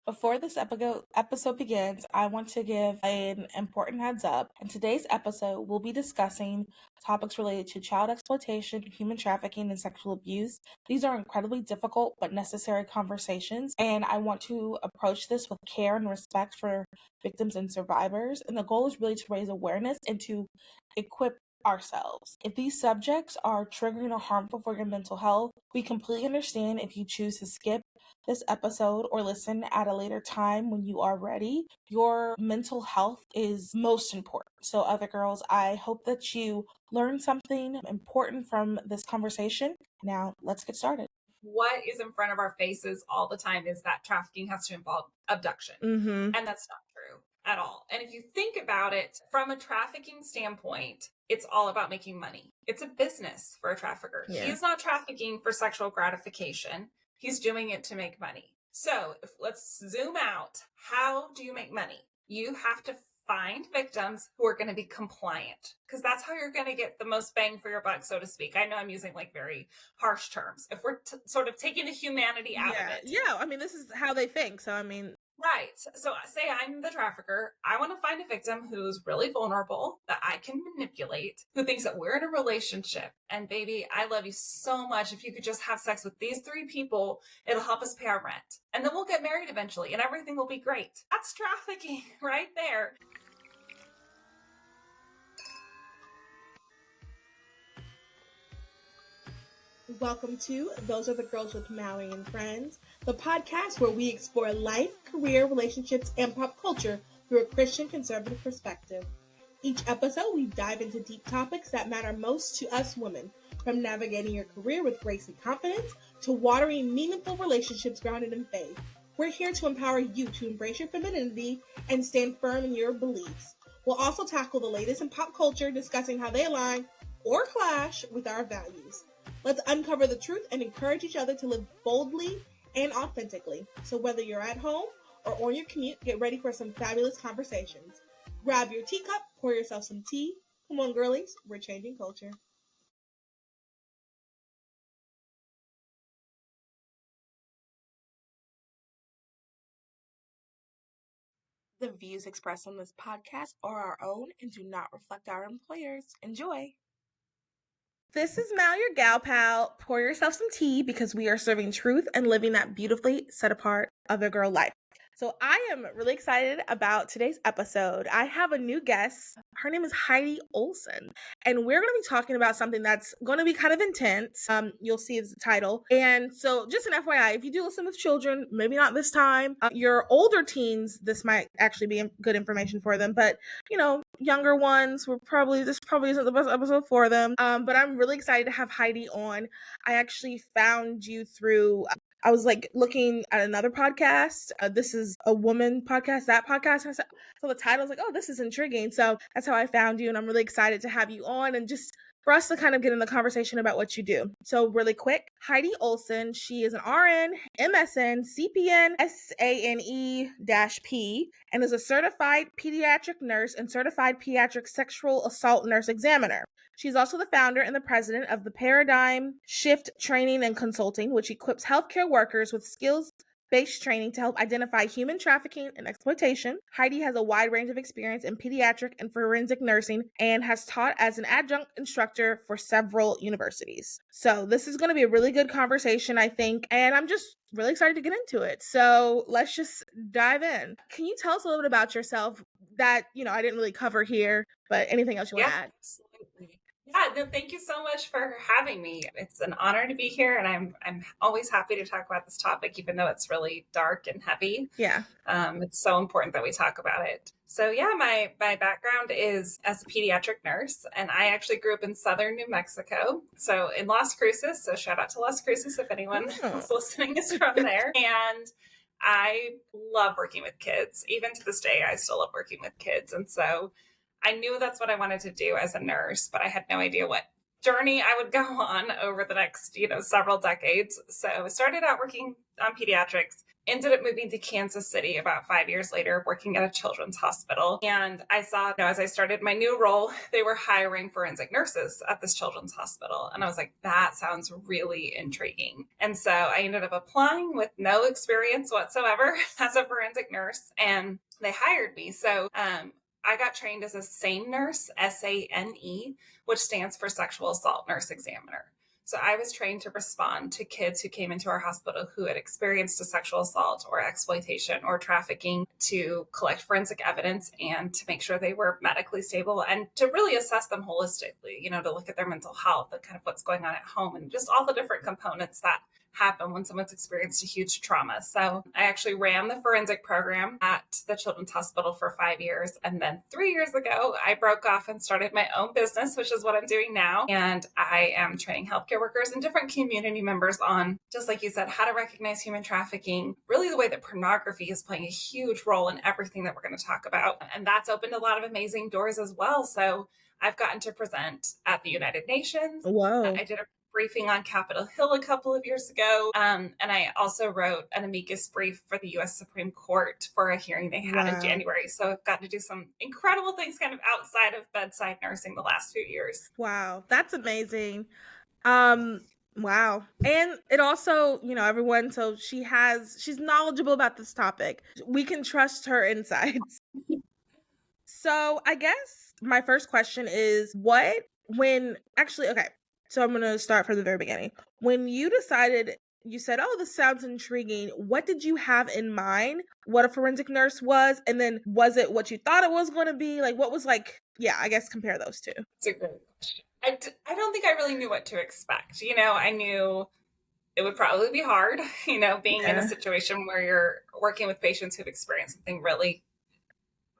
Before this episode begins, I want to give an important heads up. In today's episode, we'll be discussing topics related to child exploitation, human trafficking, and sexual abuse. These are incredibly difficult but necessary conversations, and I want to approach this with care and respect for victims and survivors. And the goal is really to raise awareness and to equip ourselves. If these subjects are triggering or harmful for your mental health, we completely understand if you choose to skip this episode or listen at a later time when you are ready. Your mental health is most important. So, other girls, I hope that you learned something important from this conversation. Now, let's get started. What is in front of our faces all the time is that trafficking has to involve abduction. Mm-hmm. And that's not true at all. And if you think about it from a trafficking standpoint, it's all about making money. It's a business for a trafficker. Yeah. He is not trafficking for sexual gratification. He's doing it to make money. So let's zoom out. How do you make money? You have to find victims who are going to be compliant, because that's how you're going to get the most bang for your buck, so to speak. I know I'm using like very harsh terms. If we're sort of taking the humanity out of it. Yeah, I mean, this is how they think. So, I mean, right. So say I'm the trafficker. I want to find a victim who's really vulnerable, that I can manipulate, who thinks that we're in a relationship. And baby, I love you so much. If you could just have sex with these 3 people, it'll help us pay our rent. And then we'll get married eventually and everything will be great. That's trafficking right there. Welcome to Those Are the Girls with Maui and Friends, the podcast where we explore life, career, relationships, and pop culture through a Christian conservative perspective. Each episode, we dive into deep topics that matter most to us women, from navigating your career with grace and confidence to watering meaningful relationships grounded in faith. We're here to empower you to embrace your femininity and stand firm in your beliefs. We'll also tackle the latest in pop culture, discussing how they align or clash with our values. Let's uncover the truth and encourage each other to live boldly and authentically. So whether you're at home or on your commute, get ready for some fabulous conversations. Grab your teacup, pour yourself some tea. Come on, girlies, we're changing culture. The views expressed on this podcast are our own and do not reflect our employers. Enjoy. This is Mal, your gal pal. Pour yourself some tea because we are serving truth and living that beautifully set apart other girl life. So I am really excited about today's episode. I have a new guest. Her name is Heidi Olson, and we're going to be talking about something that's going to be kind of intense. You'll see the title. And so just an FYI, if you do listen with children, maybe not this time, your older teens, this might actually be good information for them. But, you know, younger ones, this probably isn't the best episode for them. But I'm really excited to have Heidi on. I actually found you through... I was like looking at another podcast. This is a woman podcast, that podcast. And so the title was like, oh, this is intriguing. So that's how I found you. And I'm really excited to have you on and just for us to kind of get in the conversation about what you do. So really quick, Heidi Olson, she is an RN, MSN, CPN, SANE-P, and is a certified pediatric nurse and certified pediatric sexual assault nurse examiner. She's also the founder and the president of the Paradigm Shift Training and Consulting, which equips healthcare workers with skills-based training to help identify human trafficking and exploitation. Heidi has a wide range of experience in pediatric and forensic nursing and has taught as an adjunct instructor for several universities. So this is going to be a really good conversation, I think, and I'm just really excited to get into it. So let's just dive in. Can you tell us a little bit about yourself that, I didn't really cover here, but anything else you want to add? Absolutely. Yeah, no, thank you so much for having me. It's an honor to be here, and I'm always happy to talk about this topic, even though it's really dark and heavy. Yeah. It's so important that we talk about it. So yeah, my background is as a pediatric nurse, and I actually grew up in southern New Mexico, so in Las Cruces. So shout out to Las Cruces if anyone who's listening is from there. And I love working with kids. Even to this day, I still love working with kids. And so I knew that's what I wanted to do as a nurse, but I had no idea what journey I would go on over the next, several decades. So I started out working on pediatrics, ended up moving to Kansas City about 5 years later, working at a children's hospital. And I saw, as I started my new role, they were hiring forensic nurses at this children's hospital. And I was like, that sounds really intriguing. And so I ended up applying with no experience whatsoever as a forensic nurse, and they hired me. So I got trained as a SANE nurse, SANE, which stands for Sexual Assault Nurse Examiner. So I was trained to respond to kids who came into our hospital who had experienced a sexual assault or exploitation or trafficking, to collect forensic evidence and to make sure they were medically stable and to really assess them holistically, to look at their mental health and kind of what's going on at home and just all the different components that happen when someone's experienced a huge trauma. So I actually ran the forensic program at the Children's Hospital for 5 years. And then 3 years ago, I broke off and started my own business, which is what I'm doing now. And I am training healthcare workers and different community members on, just like you said, how to recognize human trafficking, really the way that pornography is playing a huge role in everything that we're going to talk about. And that's opened a lot of amazing doors as well. So I've gotten to present at the United Nations. Whoa. I did a briefing on Capitol Hill a couple of years ago. And I also wrote an amicus brief for the U.S. Supreme Court for a hearing they had in January. So I've gotten to do some incredible things kind of outside of bedside nursing the last few years. Wow, that's amazing. Wow. And it also, everyone, so she's knowledgeable about this topic. We can trust her insights. So I guess my first question is so I'm going to start from the very beginning. When you decided, you said, oh, this sounds intriguing. What did you have in mind? What a forensic nurse was? And then was it what you thought it was going to be? Like, what was I guess compare those two. It's a great question. I don't think I really knew what to expect. I knew it would probably be hard, being in a situation where you're working with patients who've experienced something really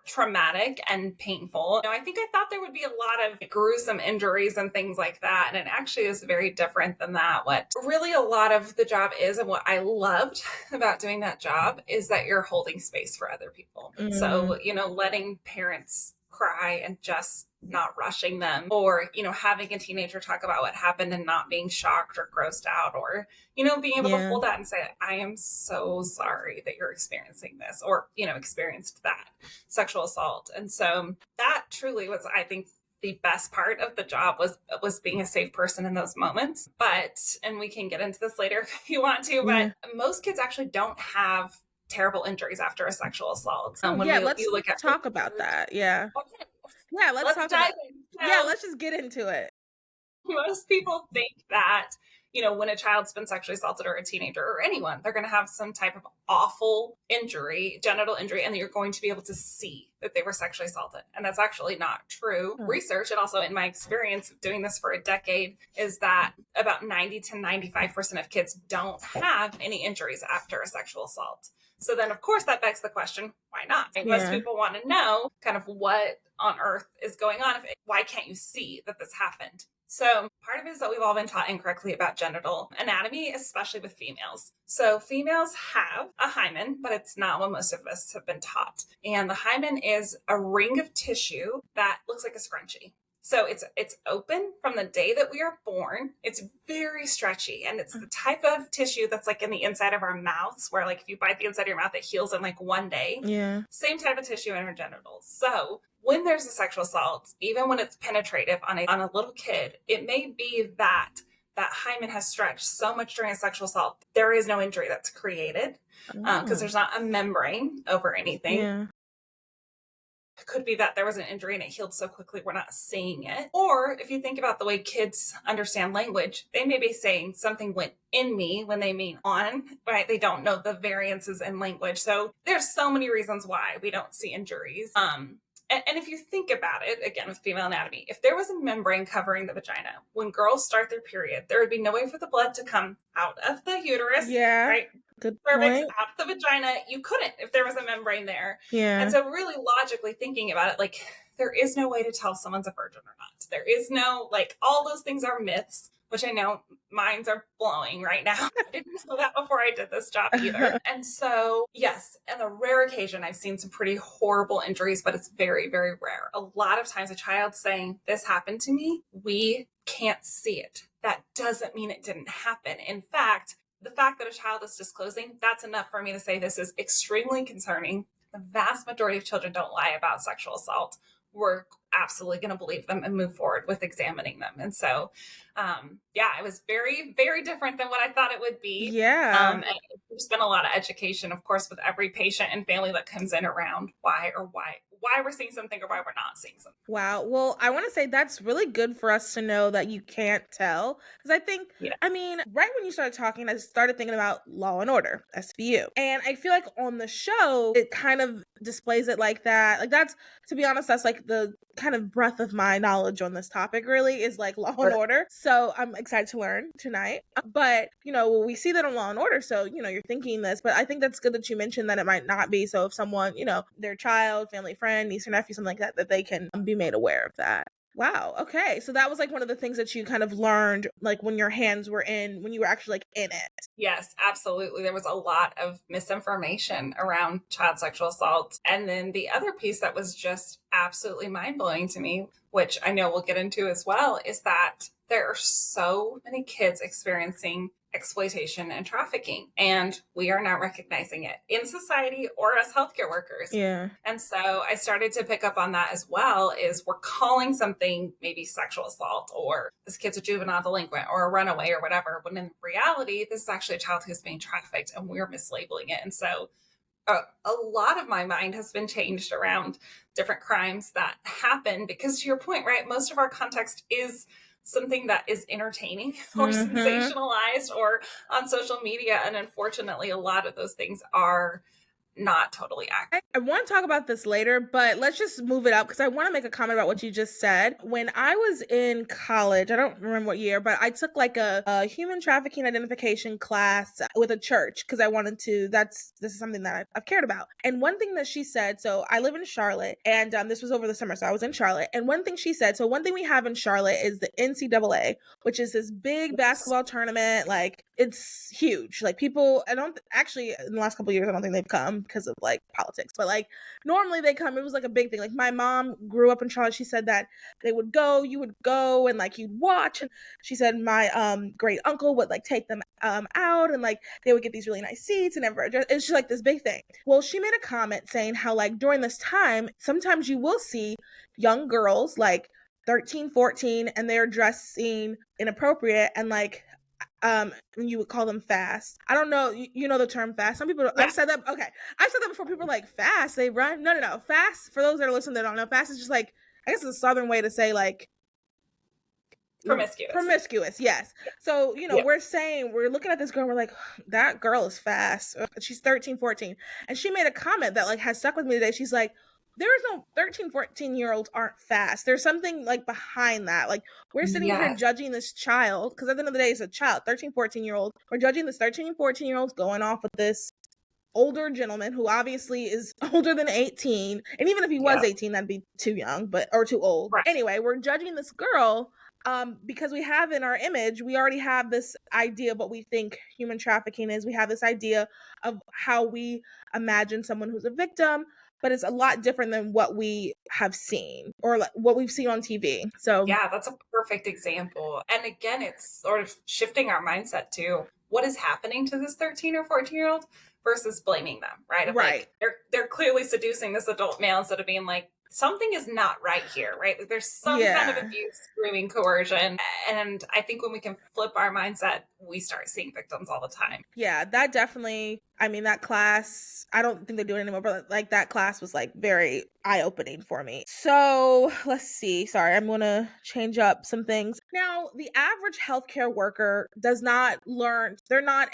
traumatic and painful. I think I thought there would be a lot of gruesome injuries and things like that. And it actually is very different than that. What really a lot of the job is, and what I loved about doing that job, is that you're holding space for other people. So, letting parents cry and just not rushing them, or, having a teenager talk about what happened and not being shocked or grossed out, or, being able to hold that and say, I am so sorry that you're experiencing this, or, experienced that sexual assault. And so that truly was, I think, the best part of the job was being a safe person in those moments. And we can get into this later if you want to, but most kids actually don't have terrible injuries after a sexual assault. Let's talk about that. Yeah. Okay. Yeah, let's talk dive about Yeah, let's just get into it. Most people think that, when a child's been sexually assaulted, or a teenager or anyone, they're going to have some type of awful injury, genital injury, and you're going to be able to see that they were sexually assaulted. And that's actually not true. Research, and also in my experience of doing this for a decade, is that about 90 to 95% of kids don't have any injuries after a sexual assault. So then, of course, that begs the question, why not? Most people want to know kind of what on earth is going on. Why can't you see that this happened? So part of it is that we've all been taught incorrectly about genital anatomy, especially with females. So females have a hymen, but it's not what most of us have been taught. And the hymen is a ring of tissue that looks like a scrunchie. So it's open from the day that we are born. It's very stretchy, and it's the type of tissue that's like in the inside of our mouths, where like if you bite the inside of your mouth, it heals in like one day. Yeah. Same type of tissue in our genitals. So when there's a sexual assault, even when it's penetrative on a little kid, it may be that hymen has stretched so much during a sexual assault, there is no injury that's created because there's not a membrane over anything. Yeah. It could be that there was an injury and it healed so quickly we're not seeing it. Or if you think about the way kids understand language, they may be saying something went in me when they mean on, right? They don't know the variances in language. So there's so many reasons why we don't see injuries. And if you think about it, again, with female anatomy, if there was a membrane covering the vagina, when girls start their period, there would be no way for the blood to come out of the uterus, right? Good cervix, point. out the vagina. You couldn't if there was a membrane there. Yeah. And so really logically thinking about it, like, there is no way to tell someone's a virgin or not. There is no, like, all those things are myths, which I know minds are blowing right now. I didn't know that before I did this job either. And so, yes, on a rare occasion, I've seen some pretty horrible injuries, but it's very, very rare. A lot of times a child saying, this happened to me, we can't see it. That doesn't mean it didn't happen. In fact, the fact that a child is disclosing, that's enough for me to say this is extremely concerning. The vast majority of children don't lie about sexual assault. We're absolutely going to believe them and move forward with examining them. And so, it was very, very different than what I thought it would be. Yeah. And there's been a lot of education, of course, with every patient and family that comes in around why we're seeing something or why we're not seeing something. Wow. Well, I want to say that's really good for us to know that you can't tell. Because I think, I mean, right when you started talking, I started thinking about Law and Order, SVU. And I feel like on the show, it kind of displays it like that. Like that's, to be honest, that's like the kind of breadth of my knowledge on this topic really is like Law and Order. So I'm excited to learn tonight. But, we see that on Law and Order. So, you're thinking this, but I think that's good that you mentioned that it might not be. So if someone, their child, family, friend, niece or nephew, something like that they can be made aware of that. Wow. Okay. So that was like one of the things that you kind of learned, like when your hands were when you were actually like in it. Yes, absolutely. There was a lot of misinformation around child sexual assault. And then the other piece that was just absolutely mind blowing to me, which I know we'll get into as well, is that there are so many kids experiencing exploitation and trafficking, and we are not recognizing it in society or as healthcare workers. Yeah. And so I started to pick up on that as well, is we're calling something maybe sexual assault or this kid's a juvenile delinquent or a runaway or whatever, when in reality, this is actually a child who's being trafficked and we're mislabeling it. And so a lot of my mind has been changed around different crimes that happen because, to your point, right, most of our context is something that is entertaining or sensationalized or on social media. And unfortunately, a lot of those things are not totally accurate. I want to talk about this later, but let's just move it up because I want to make a comment about what you just said. When I was in college, I don't remember what year, but I took like a human trafficking identification class with a church because I wanted to, this is something that I've cared about. And one thing that she said, so I live in Charlotte and this was over the summer, so I was in Charlotte. And one thing she said, so one thing we have in Charlotte is the NCAA, which is this big basketball tournament. Like it's huge. Like people, in the last couple of years, I don't think they've come because of like politics, but like normally they come. It was like a big thing. Like my mom grew up in Charlotte. She said that you would go and like you'd watch. And she said my great uncle would like take them out and like they would get these really nice seats and it's just like this big thing. Well, she made a comment saying how like during this time, sometimes you will see young girls like 13, 14, and they're dressing inappropriate and like you would call them fast. I don't know, you know the term fast. Some people, yeah. I've said that before. People are like, fast, they run. No. Fast, for those that are listening that don't know, fast is just like, I guess it's a southern way to say like promiscuous, yes. So, we're looking at this girl and we're like, that girl is fast. She's 13, 14. And she made a comment that like has stuck with me today. She's like, there's no 13, 14-year-olds aren't fast. There's something like behind that. Like we're sitting here judging this child, because at the end of the day, it's a child, 13, 14-year-old. We're judging this 13 and 14-year-olds going off with this older gentleman who obviously is older than 18. And even if he was 18, that'd be too young, or too old. Right. Anyway, we're judging this girl because we have in our image, we already have this idea of what we think human trafficking is. We have this idea of how we imagine someone who's a victim, but it's a lot different than what we have seen or like what we've seen on TV. So yeah, that's a perfect example. And again, it's sort of shifting our mindset to what is happening to this 13 or 14-year-old versus blaming them, right? Right. Like, they're clearly seducing this adult male instead of being like, something is not right here, right? Like there's some kind of abuse, grooming, coercion. And I think when we can flip our mindset, we start seeing victims all the time. Yeah, that definitely, that class, I don't think they do it anymore, but like that class was like very eye-opening for me. So let's see. Sorry, I'm going to change up some things. Now, the average healthcare worker does not learn, they're not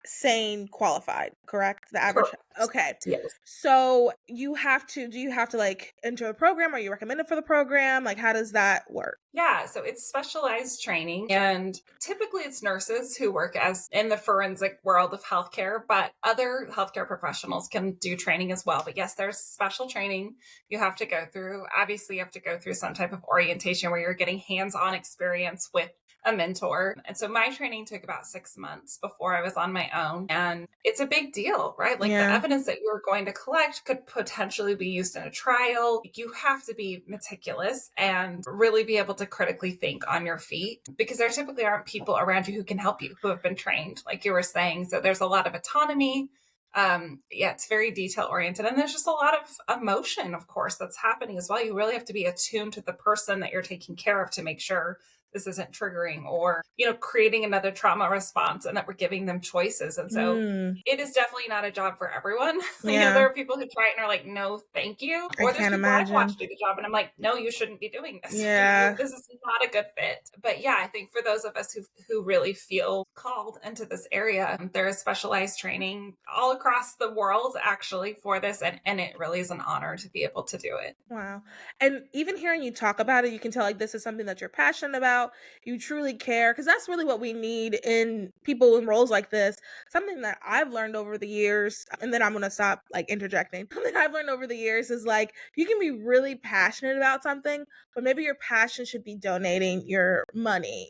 SANE qualified, correct? The average. Correct. Okay. Yes. So do you have to like enter a program? Are you recommended for the program? Like, how does that work? Yeah, so it's specialized training, and typically it's nurses who work as in the forensic world of healthcare, but other healthcare professionals can do training as well. But yes, there's special training you have to go through. Obviously, you have to go through some type of orientation where you're getting hands-on experience with a mentor. And so my training took about 6 months before I was on my own. And it's a big deal, right? Like the evidence that you're going to collect could potentially be used in a trial. You have to be meticulous and really be able to critically think on your feet, because there typically aren't people around you who can help you, who have been trained, like you were saying. So there's a lot of autonomy. It's very detail oriented, and there's just a lot of emotion, of course, that's happening as well. You really have to be attuned to the person that you're taking care of to make sure this isn't triggering or, creating another trauma response, and that we're giving them choices. And so it is definitely not a job for everyone. Yeah. There are people who try it and are like, no, thank you. Or there's people I've watched do the job and I'm like, no, you shouldn't be doing this. Yeah. This is not a good fit. But yeah, I think for those of us who really feel called into this area, there is specialized training all across the world actually for this. And it really is an honor to be able to do it. Wow. And even hearing you talk about it, you can tell like this is something that you're passionate about. You truly care, because that's really what we need in people in roles like this. Something that I've learned over the years, and then I'm going to stop like interjecting. Something I've learned over the years is like you can be really passionate about something, but maybe your passion should be donating your money,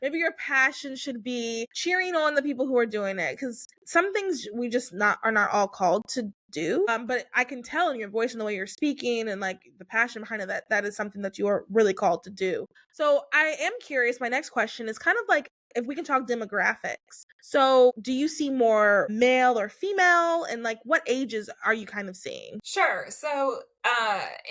Maybe your passion should be cheering on the people who are doing it, because some things we just are not all called to do. But I can tell in your voice and the way you're speaking and like the passion behind it that is something that you are really called to do. So I am curious. My next question is kind of like, if we can talk demographics. So do you see more male or female, and like what ages are you kind of seeing? Sure. So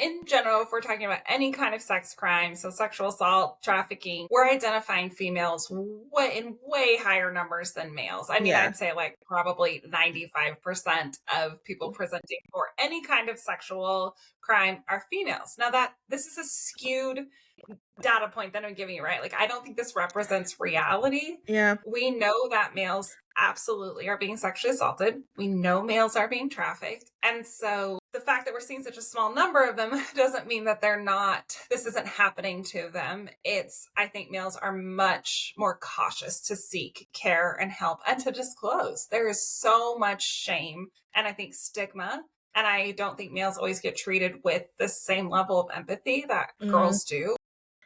in general, if we're talking about any kind of sex crime, so sexual assault, trafficking, we're identifying females in way higher numbers than males. I mean, I'd say like probably 95% of people presenting for any kind of sexual crime are females. Now this is a skewed data point that I'm giving you, right? Like, I don't think this represents reality. Yeah. We know that males absolutely are being sexually assaulted. We know males are being trafficked. And so the fact that we're seeing such a small number of them doesn't mean that this isn't happening to them. I think males are much more cautious to seek care and help and to disclose. There is so much shame and I think stigma. And I don't think males always get treated with the same level of empathy that girls do.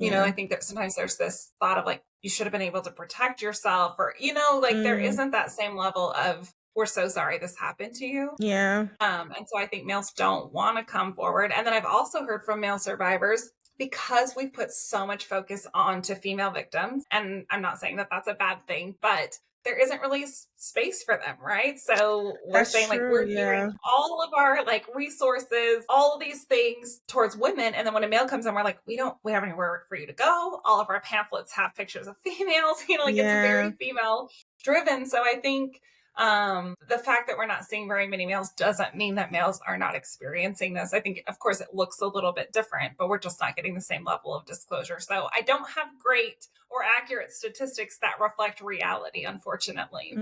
I think that sometimes there's this thought of like, you should have been able to protect yourself, or, there isn't that same level of, we're so sorry this happened to you. Yeah. And so I think males don't want to come forward. And then I've also heard from male survivors, because we've put so much focus onto female victims, and I'm not saying that that's a bad thing, but there isn't really space for them, right? So we're saying like we're gearing all of our like resources, all of these things towards women, and then when a male comes in, we're like, we have anywhere for you to go. All of our pamphlets have pictures of females, it's very female driven. So I think the fact that we're not seeing very many males doesn't mean that males are not experiencing this. I think, of course, it looks a little bit different, but we're just not getting the same level of disclosure. So I don't have great or accurate statistics that reflect reality, unfortunately.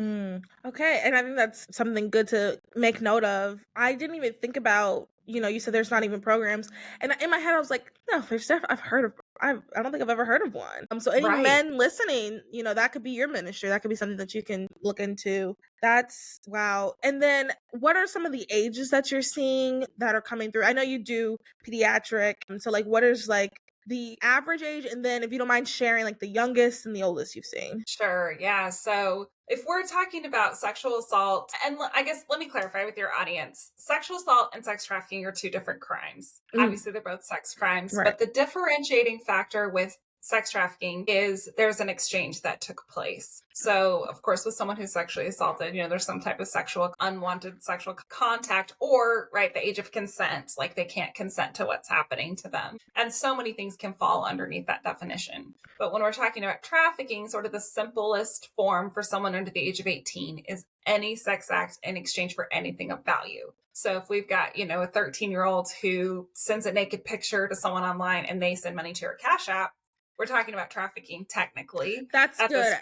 Okay. And I think that's something good to make note of. I didn't even think about, you said there's not even programs. And in my head, I was like, no, there's stuff I've heard of. I don't think I've ever heard of one. So any men listening, that could be your ministry. That could be something that you can look into. That's wow. And then what are some of the ages that you're seeing that are coming through? I know you do pediatric. So like, what is like the average age? And then if you don't mind sharing like the youngest and the oldest you've seen. Sure. Yeah. So if we're talking about sexual assault, and I guess let me clarify with your audience, sexual assault and sex trafficking are two different crimes. Obviously, they're both sex crimes, but the differentiating factor with sex trafficking is there's an exchange that took place. So, of course, with someone who's sexually assaulted, there's some type of unwanted sexual contact, or, right, the age of consent, like they can't consent to what's happening to them. And so many things can fall underneath that definition. But when we're talking about trafficking, sort of the simplest form for someone under the age of 18 is any sex act in exchange for anything of value. So if we've got, a 13-year-old who sends a naked picture to someone online and they send money to her Cash App, we're talking about trafficking technically. That's good.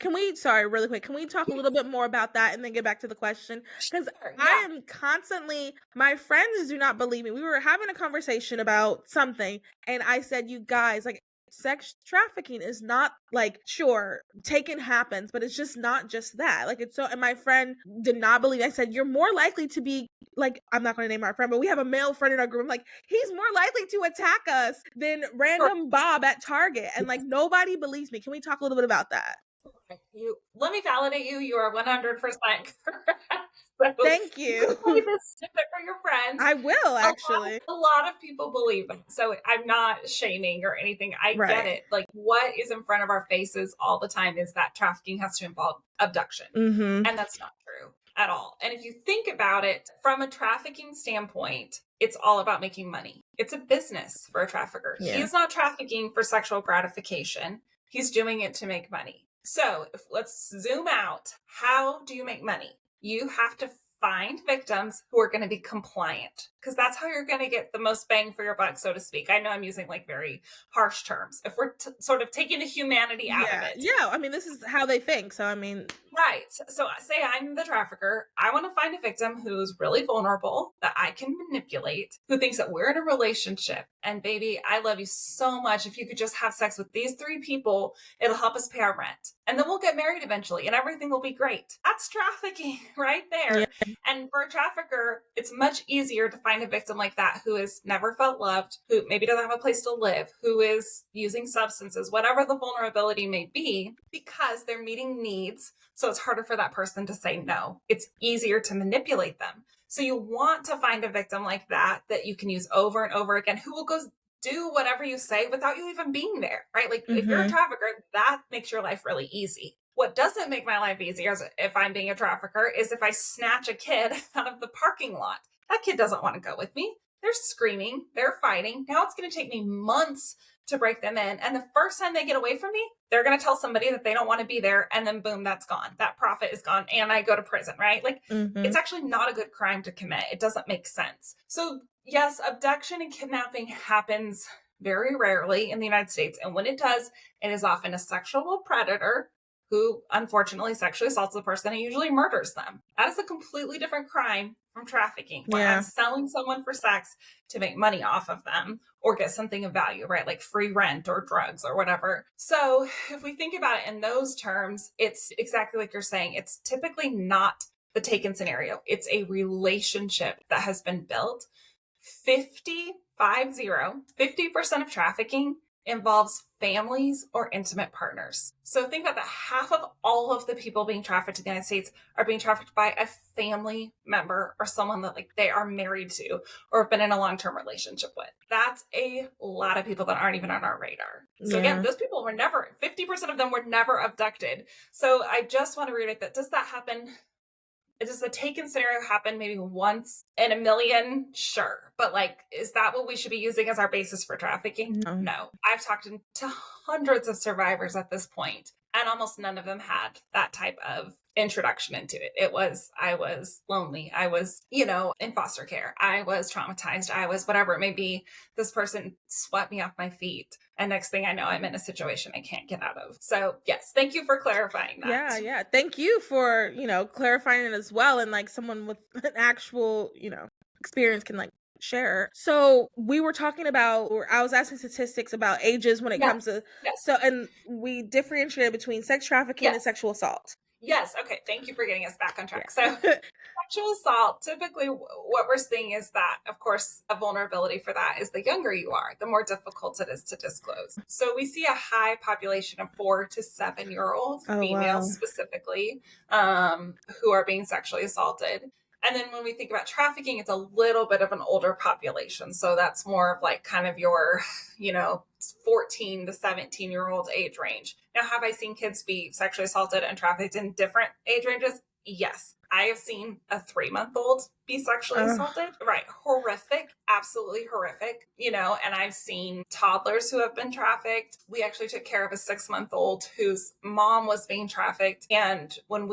Really quick, can we talk a little bit more about that and then get back to the question? Because I am constantly, my friends do not believe me. We were having a conversation about something and I said, you guys, like, sex trafficking is not like, sure, taken happens, but it's just not just that. Like, it's so, and my friend did not believe. I said, you're more likely to be like, I'm not going to name our friend, but we have a male friend in our group. I'm like, he's more likely to attack us than random Bob at Target. And like, nobody believes me. Can we talk a little bit about that? Let me validate you. You are 100% correct. So thank you. Play this snippet for your friend. OnlyFans. I will, actually. A lot of people believe that. So I'm not shaming or anything. I get it. Like, what is in front of our faces all the time is that trafficking has to involve abduction. Mm-hmm. And that's not true at all. And if you think about it from a trafficking standpoint, it's all about making money. It's a business for a trafficker. Yeah. He is not trafficking for sexual gratification. He's doing it to make money. So let's zoom out. How do you make money? You have to find victims who are going to be compliant, because that's how you're going to get the most bang for your buck, so to speak. I know I'm using like very harsh terms. If we're sort of taking the humanity out of it. Yeah, I mean, this is how they think. So, I mean. Right. So say I'm the trafficker. I want to find a victim who's really vulnerable, that I can manipulate, who thinks that we're in a relationship. And baby, I love you so much. If you could just have sex with these 3 people, it'll help us pay our rent. And then we'll get married eventually and everything will be great. That's trafficking right there. Yeah. And for a trafficker, it's much easier to find a victim like that who has never felt loved, who maybe doesn't have a place to live, who is using substances, whatever the vulnerability may be, because they're meeting needs. So it's harder for that person to say no. It's easier to manipulate them. So you want to find a victim like that you can use over and over again, who will go do whatever you say without you even being there, right? Like if you're a trafficker, that makes your life really easy. What doesn't make my life easier if I'm being a trafficker is if I snatch a kid out of the parking lot. That kid doesn't want to go with me. They're screaming, they're fighting. Now it's going to take me months to break them in. And the first time they get away from me, they're going to tell somebody that they don't want to be there. And then boom, that's gone. That profit is gone. And I go to prison, right? Like it's actually not a good crime to commit. It doesn't make sense. So yes, abduction and kidnapping happens very rarely in the United States. And when it does, it is often a sexual predator who unfortunately sexually assaults the person and usually murders them. That is a completely different crime from trafficking, where I'm selling someone for sex to make money off of them or get something of value, right? Like free rent or drugs or whatever. So if we think about it in those terms, it's exactly like you're saying. It's typically not the taken scenario. It's a relationship that has been built. 50% of trafficking involves families or intimate partners. So think about that. Half of all of the people being trafficked in the United States are being trafficked by a family member or someone that like they are married to or have been in a long-term relationship with. That's a lot of people that aren't even on our radar. So again, those people were never, 50% of them were never abducted. So I just want to reiterate that. Does that happen? Does the taken scenario happen maybe once in a million? Sure. But like, is that what we should be using as our basis for trafficking? No. I've talked to hundreds of survivors at this point, and almost none of them had that type of introduction into it. I was lonely. I was, in foster care. I was traumatized. I was whatever it may be. This person swept me off my feet. And next thing I know, I'm in a situation I can't get out of. So yes, thank you for clarifying that. Yeah. Thank you for, clarifying it as well. And like someone with an actual, experience can like share. So we were talking about, or I was asking statistics about ages when it comes to, so, and we differentiated between sex trafficking and sexual assault. Yes. Okay. Thank you for getting us back on track. So sexual assault, typically what we're seeing is that, of course, a vulnerability for that is the younger you are, the more difficult it is to disclose. So we see a high population of 4 to 7-year-old females specifically who are being sexually assaulted. And then when we think about trafficking, it's a little bit of an older population. So that's more of like kind of your, 14 to 17-year-old age range. Now, have I seen kids be sexually assaulted and trafficked in different age ranges? Yes. I have seen a 3-month-old be sexually assaulted. Right. Horrific. Absolutely horrific. And I've seen toddlers who have been trafficked. We actually took care of a 6-month-old whose mom was being trafficked. And when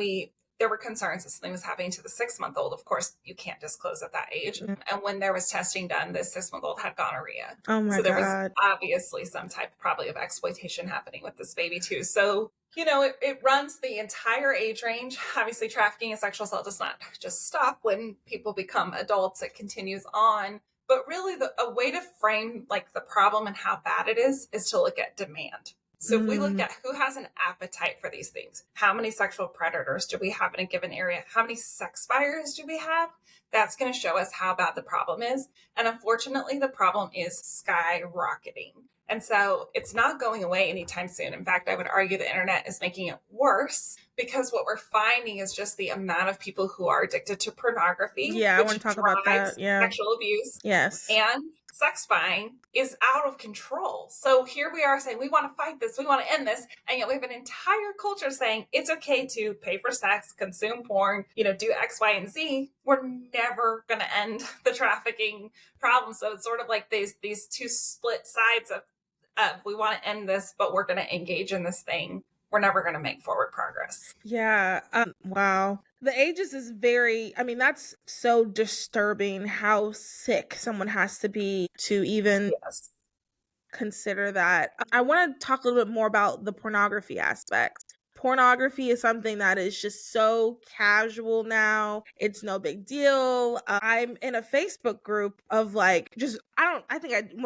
there were concerns that something was happening to the 6-month-old. Of course, you can't disclose at that age. And when there was testing done, this 6-month-old had gonorrhea. Oh my God. So there was obviously some type probably of exploitation happening with this baby too. So, it runs the entire age range. Obviously, trafficking and sexual assault does not just stop when people become adults. It continues on. But really, a way to frame like the problem and how bad it is to look at demand. So if we look at who has an appetite for these things, how many sexual predators do we have in a given area? How many sex buyers do we have? That's going to show us how bad the problem is. And unfortunately, the problem is skyrocketing. And so it's not going away anytime soon. In fact, I would argue the internet is making it worse because what we're finding is just the amount of people who are addicted to pornography, Yeah, I want which to talk about that. drives Yeah. sexual abuse Yes. and sex buying, is out of control. So here we are saying, we want to fight this, we want to end this. And yet we have an entire culture saying it's okay to pay for sex, consume porn, do X, Y, and Z. We're never going to end the trafficking problem. So it's sort of like these two split sides of we want to end this, but we're going to engage in this thing. We're never going to make forward progress. Yeah. Wow. The ages is very, that's so disturbing how sick someone has to be to even consider that. I want to talk a little bit more about the pornography aspect. Pornography is something that is just so casual now. It's no big deal. I'm in a Facebook group of when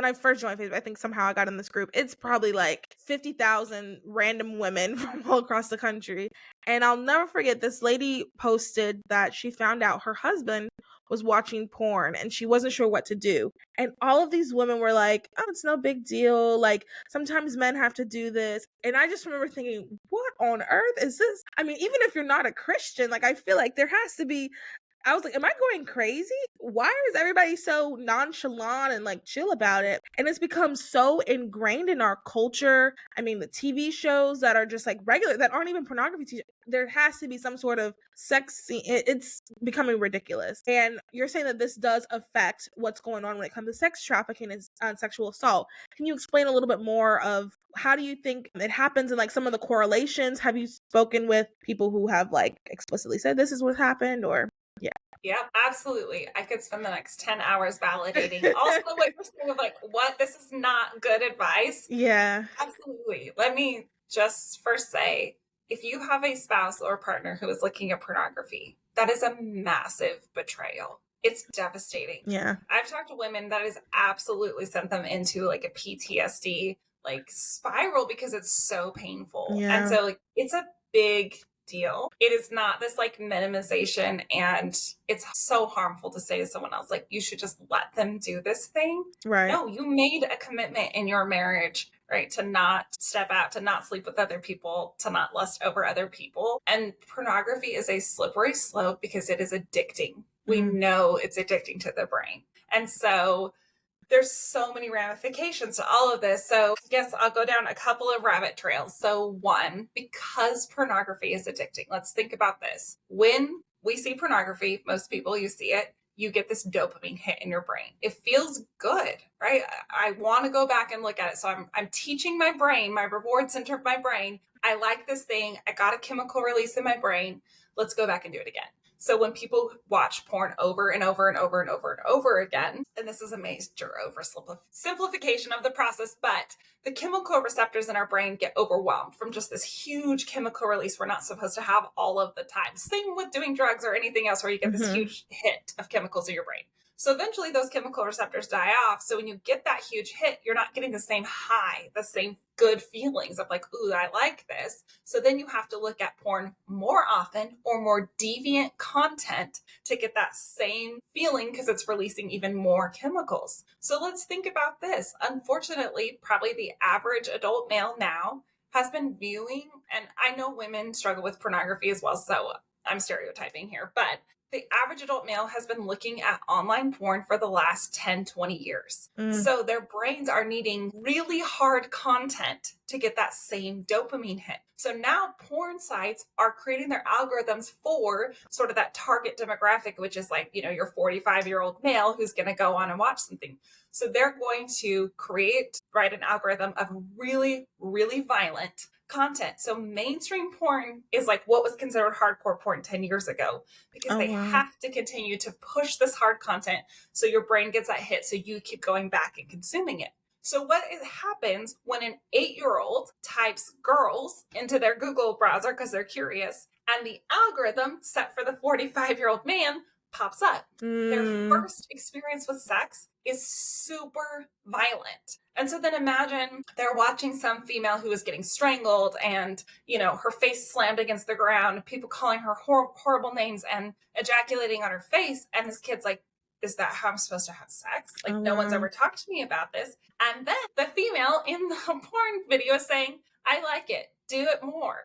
I first joined Facebook, I think somehow I got in this group. It's probably like 50,000 random women from all across the country. And I'll never forget, this lady posted that she found out her husband was watching porn and she wasn't sure what to do. And all of these women were like, oh, it's no big deal. Like, sometimes men have to do this. And I just remember thinking, what on earth is this? Even if you're not a Christian, I feel like there has to be, I was like, am I going crazy? Why is everybody so nonchalant and chill about it? And it's become so ingrained in our culture. The TV shows that are just regular, that aren't even pornography, there has to be some sort of sex scene. It's becoming ridiculous. And you're saying that this does affect what's going on when it comes to sex trafficking and sexual assault. Can you explain a little bit more of how do you think it happens and some of the correlations? Have you spoken with people who have explicitly said this is what happened, or? Yeah, absolutely. I could spend the next 10 hours validating also what you're saying of what, this is not good advice. Yeah. Absolutely. Let me just first say, if you have a spouse or partner who is looking at pornography, that is a massive betrayal. It's devastating. Yeah. I've talked to women that has absolutely sent them into a PTSD spiral because it's so painful. Yeah. And so it's a big deal. It is not this minimization, and it's so harmful to say to someone else you should just let them do this thing. Right. No, you made a commitment in your marriage, right, to not step out, to not sleep with other people, to not lust over other people. And pornography is a slippery slope because it is addicting. We know it's addicting to the brain. And so there's so many ramifications to all of this. So I guess I'll go down a couple of rabbit trails. So one, because pornography is addicting, let's think about this. When we see pornography, most people, you see it, you get this dopamine hit in your brain. It feels good, right? I want to go back and look at it. So I'm teaching my brain, my reward center of my brain, I like this thing. I got a chemical release in my brain. Let's go back and do it again. So when people watch porn over and over and over and over and over again, and this is a major oversimplification of the process, but the chemical receptors in our brain get overwhelmed from just this huge chemical release we're not supposed to have all of the time. Same with doing drugs or anything else where you get this huge hit of chemicals in your brain. So eventually those chemical receptors die off. So when you get that huge hit, you're not getting the same high, the same good feelings of ooh, I like this. So then you have to look at porn more often or more deviant content to get that same feeling because it's releasing even more chemicals. So let's think about this. Unfortunately, probably the average adult male now has been viewing, and I know women struggle with pornography as well, so I'm stereotyping here, but the average adult male has been looking at online porn for the last 10, 20 years. So their brains are needing really hard content to get that same dopamine hit. So now porn sites are creating their algorithms for sort of that target demographic, which is your 45-year-old male who's going to go on and watch something. So they're going to write an algorithm of really, really violent content. So mainstream porn is what was considered hardcore porn 10 years ago because they have to continue to push this hard content so your brain gets that hit so you keep going back and consuming it. So what happens when an 8-year-old types girls into their Google browser because they're curious, and the algorithm set for the 45-year-old man pops up. Their first experience with sex is super violent. And so then imagine they're watching some female who is getting strangled and, her face slammed against the ground, people calling her horrible names and ejaculating on her face. And this kid's is that how I'm supposed to have sex? Like, Oh, no one's wow. ever talked to me about this. And then the female in the porn video is saying, I like it, do it more.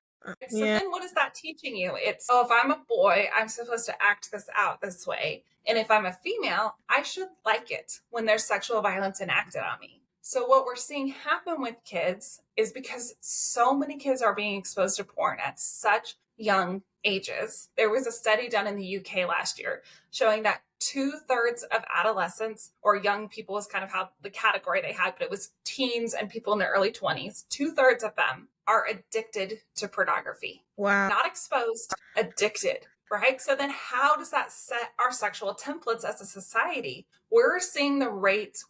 So Yeah. then what is that teaching you? It's, oh, if I'm a boy, I'm supposed to act this out this way. And if I'm a female, I should like it when there's sexual violence enacted on me. So what we're seeing happen with kids is because so many kids are being exposed to porn at such young ages. There was a study done in the UK last year showing that 2/3 of adolescents, or young people is kind of how the category they had, but it was teens and people in their early 20s, 2/3 of them are addicted to pornography. Wow. Not exposed, addicted, right? So then how does that set our sexual templates as a society? We are seeing the rates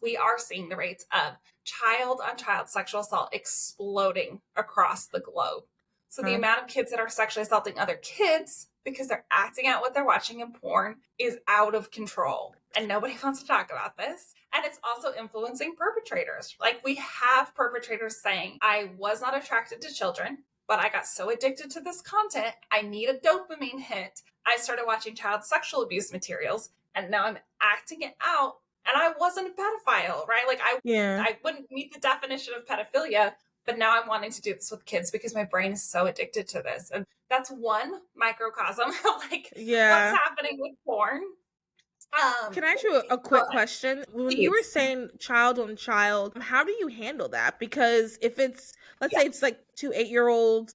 of child on child sexual assault exploding across the globe. So the amount of kids that are sexually assaulting other kids because they're acting out what they're watching in porn is out of control. And nobody wants to talk about this. And it's also influencing perpetrators. Like, we have perpetrators saying, I was not attracted to children, but I got so addicted to this content, I need a dopamine hit. I started watching child sexual abuse materials, and now I'm acting it out. And I wasn't a pedophile, right? Like, I wouldn't meet the definition of pedophilia, but now I'm wanting to do this with kids because my brain is so addicted to this. And that's one microcosm of like what's happening with porn. Can I ask you a quick question? When you were saying child on child, how do you handle that? Because if it's, let's say it's like 2 8-year-olds,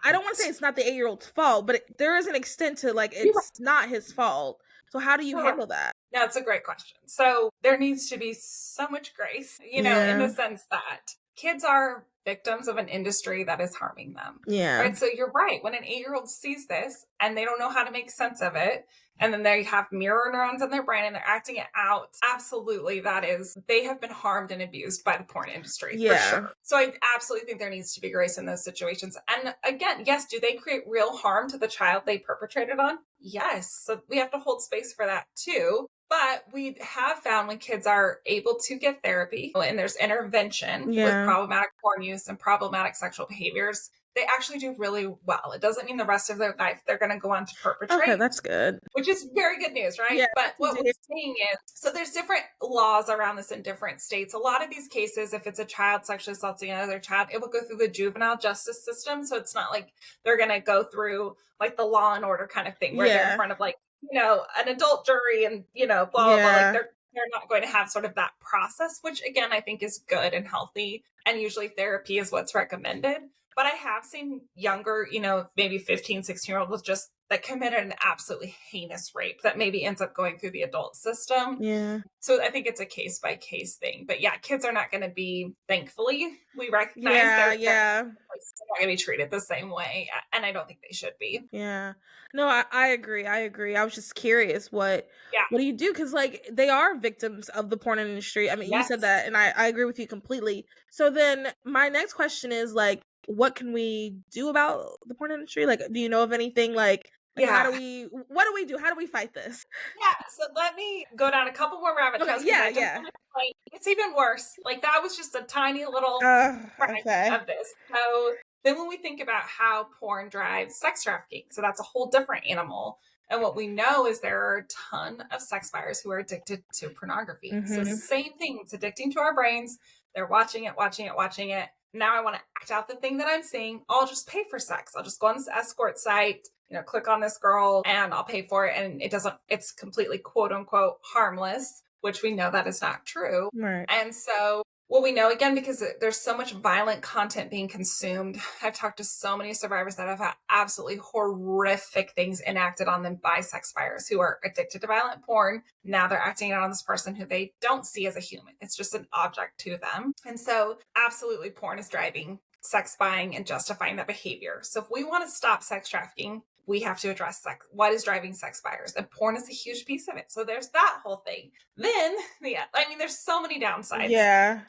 I don't want to say it's not the 8-year-old's fault, but there is an extent to like, it's not his fault. So how do you handle that? That's a great question. So there needs to be so much grace, in the sense that kids are victims of an industry that is harming them. Yeah. Right. So you're right. When an 8-year-old sees this and they don't know how to make sense of it, and then they have mirror neurons in their brain and they're acting it out, absolutely, they have been harmed and abused by the porn industry. For sure. So I absolutely think there needs to be grace in those situations. And again, yes, do they create real harm to the child they perpetrated on? Yes. So we have to hold space for that too. But we have found when kids are able to get therapy and there's intervention with problematic porn use and problematic sexual behaviors, they actually do really well. It doesn't mean the rest of their life they're going to go on to perpetrate. Okay, that's good. Which is very good news, right? Yeah, but what we're seeing is, so there's different laws around this in different states. A lot of these cases, if it's a child sexually assaulting another child, it will go through the juvenile justice system. So it's not like they're going to go through like the Law and Order kind of thing where they're in front of like, an adult jury and, blah, blah, blah. Like they're not going to have sort of that process, which again, I think is good and healthy. And usually therapy is what's recommended. But I have seen younger, maybe 15, 16-year-olds just that committed an absolutely heinous rape that maybe ends up going through the adult system. Yeah. So I think it's a case by case thing. But yeah, kids are not going to be, thankfully, we recognize they're not going to be treated the same way. And I don't think they should be. Yeah. No, I agree. I was just curious what do you do? Because like they are victims of the porn industry. I mean, you said that and I agree with you completely. So then my next question is like, what can we do about the porn industry? Like, do you know of anything like what do we do? How do we fight this? Yeah, so let me go down a couple more rabbit trails. It's even worse. Like that was just a tiny little fragment of this. So then when we think about how porn drives sex trafficking, so that's a whole different animal. And what we know is there are a ton of sex buyers who are addicted to pornography. So same thing, it's addicting to our brains. They're watching it. Now I want to act out the thing that I'm seeing. I'll just pay for sex. I'll just go on this escort site, click on this girl and I'll pay for it. And it's completely quote unquote harmless, which we know that is not true. Right. And so what we know, again, because there's so much violent content being consumed, I've talked to so many survivors that have had absolutely horrific things enacted on them by sex buyers who are addicted to violent porn. Now they're acting out on this person who they don't see as a human. It's just an object to them. And so absolutely porn is driving sex buying and justifying that behavior. So if we want to stop sex trafficking, we have to address what is driving sex buyers, and porn is a huge piece of it. So there's that whole thing. Then, there's so many downsides. Yeah.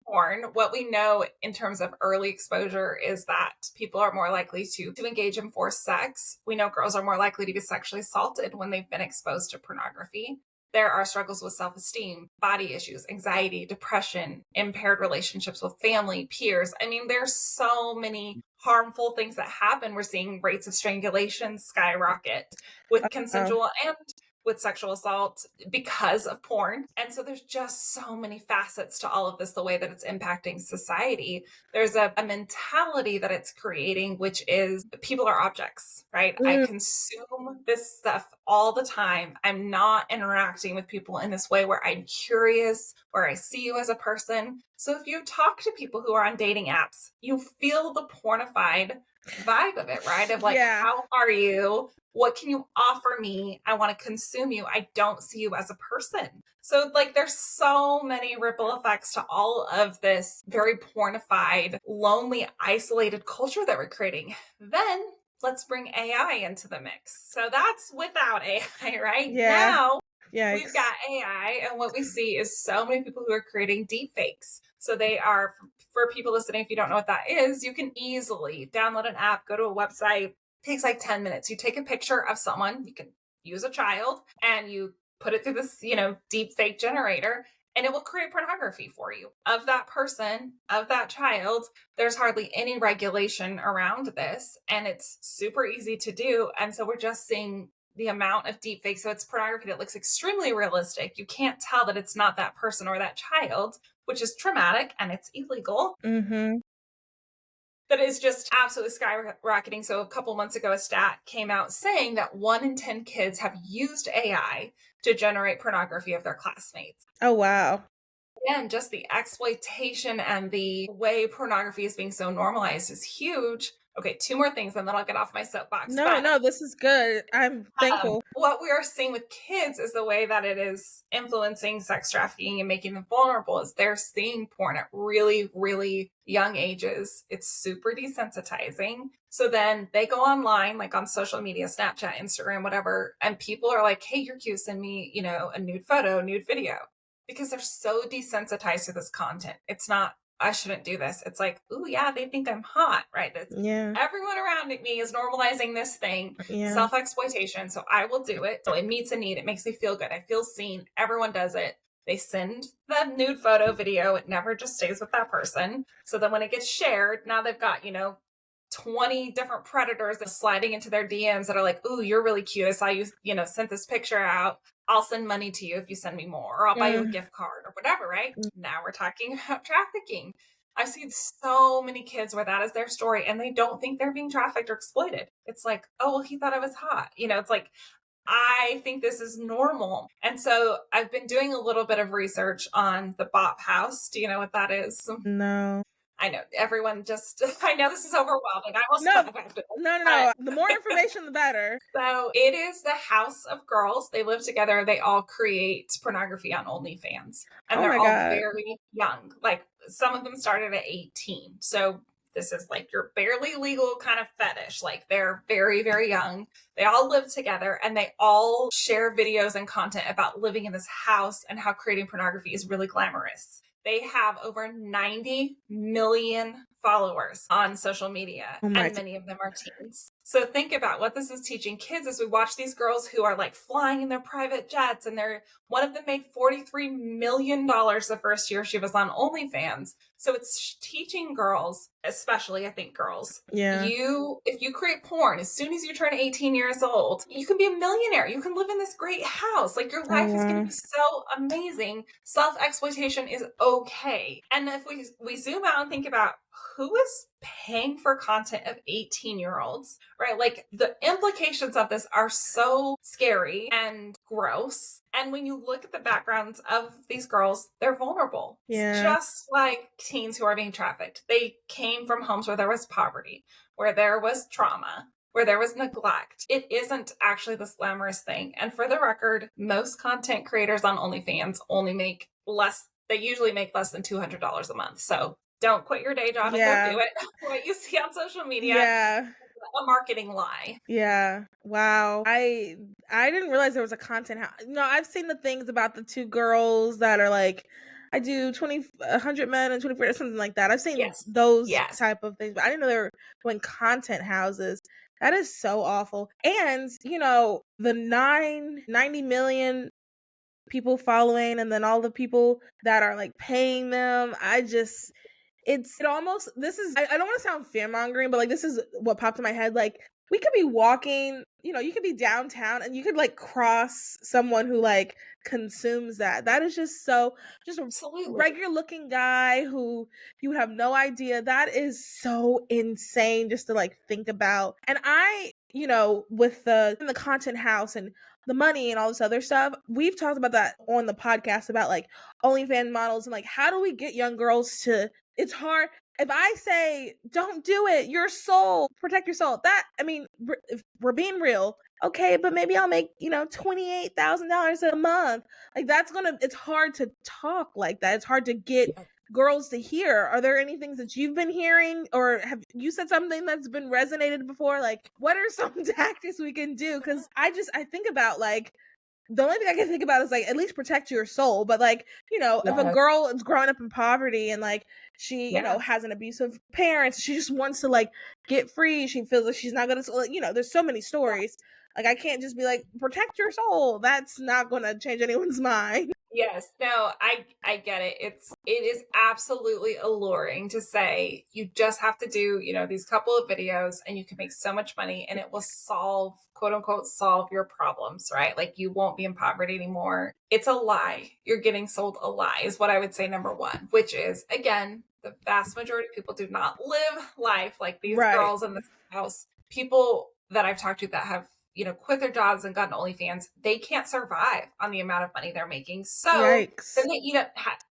Porn. What we know in terms of early exposure is that people are more likely to engage in forced sex. We know girls are more likely to be sexually assaulted when they've been exposed to pornography. There are struggles with self-esteem, body issues, anxiety, depression, impaired relationships with family, peers. There's so many harmful things that happen. We're seeing rates of strangulation skyrocket with consensual and with sexual assault because of porn. And so there's just so many facets to all of this, the way that it's impacting society. There's a mentality that it's creating, which is people are objects, right? I consume this stuff all the time. I'm not interacting with people in this way where I'm curious, where I see you as a person. So if you talk to people who are on dating apps, you feel the pornified vibe of it, right? Of like, how are you? What can you offer me? I want to consume you. I don't see you as a person. So like there's so many ripple effects to all of this very pornified, lonely, isolated culture that we're creating. Then let's bring AI into the mix. So that's without AI, right? Now we've got AI, and what we see is so many people who are creating deepfakes. So they are, for people listening, if you don't know what that is, you can easily download an app, go to a website. Takes like 10 minutes. You take a picture of someone, you can use a child, and you put it through this, deep fake generator, and it will create pornography for you of that person, of that child. There's hardly any regulation around this, and it's super easy to do. And so we're just seeing the amount of deep fake. So it's pornography that looks extremely realistic. You can't tell that it's not that person or that child, which is traumatic and it's illegal. That is just absolutely skyrocketing. So a couple months ago, a stat came out saying that 1 in 10 kids have used AI to generate pornography of their classmates. Oh, wow. Again, just the exploitation and the way pornography is being so normalized is huge. Okay, 2 more things and then I'll get off my soapbox. No, this is good. I'm thankful. What we are seeing with kids is the way that it is influencing sex trafficking and making them vulnerable is they're seeing porn at really, really young ages. It's super desensitizing. So then they go online, like on social media, Snapchat, Instagram, whatever, and people are like, hey, you're cute, send me, a nude photo, nude video. Because they're so desensitized to this content. It's not, I shouldn't do this. It's like, ooh, yeah, they think I'm hot, right? Everyone around me is normalizing this thing, self-exploitation. So I will do it. So it meets a need. It makes me feel good. I feel seen. Everyone does it. They send the nude photo video. It never just stays with that person. So then when it gets shared, now they've got, 20 different predators that are sliding into their DMs that are like, ooh, you're really cute. I saw you, sent this picture out. I'll send money to you if you send me more, or I'll buy you a gift card or whatever, right? Now we're talking about trafficking. I've seen so many kids where that is their story and they don't think they're being trafficked or exploited. It's like, oh, well, he thought I was hot. It's like, I think this is normal. And so I've been doing a little bit of research on the Bop House. Do you know what that is? No. I know everyone I know this is overwhelming. I almost No. The more information, the better. So it is the house of girls. They live together. They all create pornography on OnlyFans. And they're all very young. Like some of them started at 18. So this is like your barely legal kind of fetish. Like they're very, very young. They all live together and they all share videos and content about living in this house and how creating pornography is really glamorous. They have over 90 million followers on social media, and many of them are teens. So think about what this is teaching kids as we watch these girls who are like flying in their private jets, and one of them made $43 million the first year she was on OnlyFans. So it's teaching girls, especially I think girls, if you create porn, as soon as you turn 18 years old, you can be a millionaire. You can live in this great house. Like your life is going to be so amazing. Self-exploitation is okay. And if we zoom out and think about who is paying for content of 18-year-olds, right? Like the implications of this are so scary and gross. And when you look at the backgrounds of these girls, they're vulnerable. It's just like teens who are being trafficked. They came from homes where there was poverty, where there was trauma, where there was neglect. It isn't actually this glamorous thing. And for the record, most content creators on OnlyFans they usually make less than $200 a month. So don't quit your day job and go do it. What you see on social media, a marketing lie. Yeah. Wow. I didn't realize there was a content house. No, I've seen the things about the 2 girls that are like, I do 100 men and 24 or something like that. I've seen those type of things, but I didn't know they were doing content houses. That is so awful. And, the 90 million people following and then all the people that are like paying them. I don't want to sound fear mongering, but like this is what popped in my head. Like we could be walking, you could be downtown and you could like cross someone who like consumes that. That is just just a Absolutely. regular looking guy who you would have no idea. That is so insane just to like think about. And with the content house and the money and all this other stuff, we've talked about that on the podcast about like OnlyFans models and like how do we get young girls to, it's hard. If I say don't do it, your soul, protect your soul. If we're being real, okay, but maybe I'll make $28,000 a month. Like it's hard to talk like that. It's hard to get girls to hear. Are there any things that you've been hearing, or have you said something that's been resonated before? Like, what are some tactics we can do? Because I think about like, the only thing I can think about is like at least protect your soul. But like, if a girl is growing up in poverty and like she, has an abusive parents, she just wants to like get free. She feels like she's not gonna, there's so many stories. Like I can't just be like, protect your soul. That's not gonna change anyone's mind. Yes, no, I get it. It is absolutely alluring to say you just have to do, these couple of videos and you can make so much money and it will solve, quote unquote, solve your problems, right? Like you won't be in poverty anymore. It's a lie. You're getting sold a lie is what I would say, number one, which is, again, the vast majority of people do not live life like these girls in this house. People that I've talked to that have quit their jobs and gotten OnlyFans, they can't survive on the amount of money they're making. So then they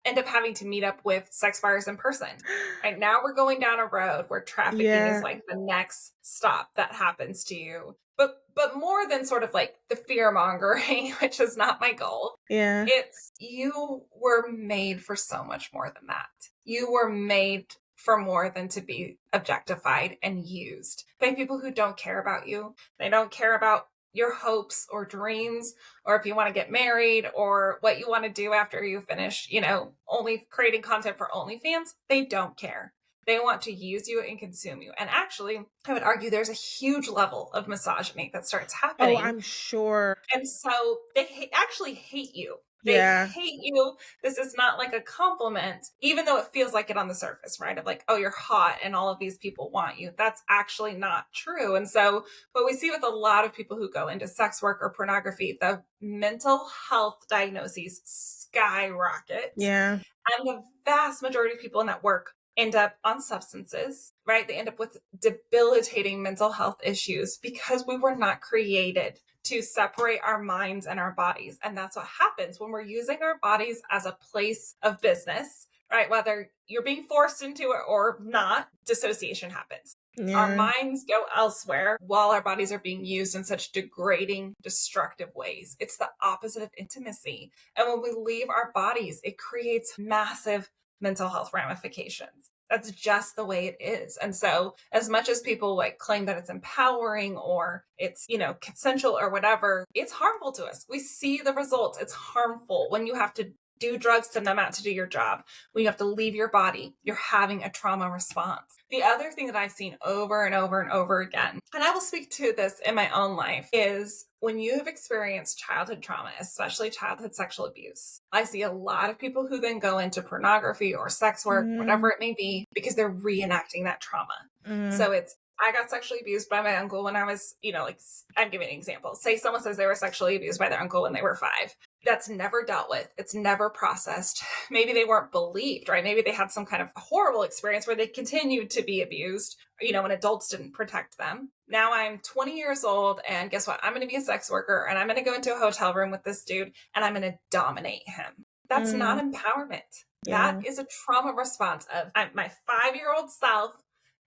end up having to meet up with sex buyers in person. Right now we're going down a road where trafficking is like the next stop that happens to you. But more than sort of like the fear mongering, which is not my goal. Yeah. It's you were made for so much more than that. You were made for more than to be objectified and used by people who don't care about you. They don't care about your hopes or dreams, or if you want to get married or what you want to do after you finish, only creating content for OnlyFans. They don't care. They want to use you and consume you. And actually, I would argue there's a huge level of misogyny that starts happening. Oh, I'm sure. And so they actually hate you. They hate you. This is not like a compliment, even though it feels like it on the surface, right? Of like, oh, you're hot and all of these people want you. That's actually not true. And so what we see with a lot of people who go into sex work or pornography, the mental health diagnoses skyrocket. Yeah. And the vast majority of people in that work end up on substances, right? They end up with debilitating mental health issues because we were not created to separate our minds and our bodies. And that's what happens when we're using our bodies as a place of business, right? Whether you're being forced into it or not, dissociation happens. Yeah. Our minds go elsewhere while our bodies are being used in such degrading, destructive ways. It's the opposite of intimacy. And when we leave our bodies, it creates massive mental health ramifications. That's just the way it is. And so as much as people like claim that it's empowering or it's, consensual or whatever, it's harmful to us. We see the results. It's harmful when you have to do drugs to numb out to do your job. When you have to leave your body, you're having a trauma response. The other thing that I've seen over and over and over again, and I will speak to this in my own life, is when you have experienced childhood trauma, especially childhood sexual abuse, I see a lot of people who then go into pornography or sex work, whatever it may be, because they're reenacting that trauma. So I got sexually abused by my uncle when I was, I'm giving an example. Say someone says they were sexually abused by their uncle when they were 5. That's never dealt with. It's never processed. Maybe they weren't believed, right? Maybe they had some kind of horrible experience where they continued to be abused, when adults didn't protect them. Now I'm 20 years old and guess what? I'm going to be a sex worker and I'm going to go into a hotel room with this dude and I'm going to dominate him. That's not empowerment. Yeah. That is a trauma response of my 5-year-old self,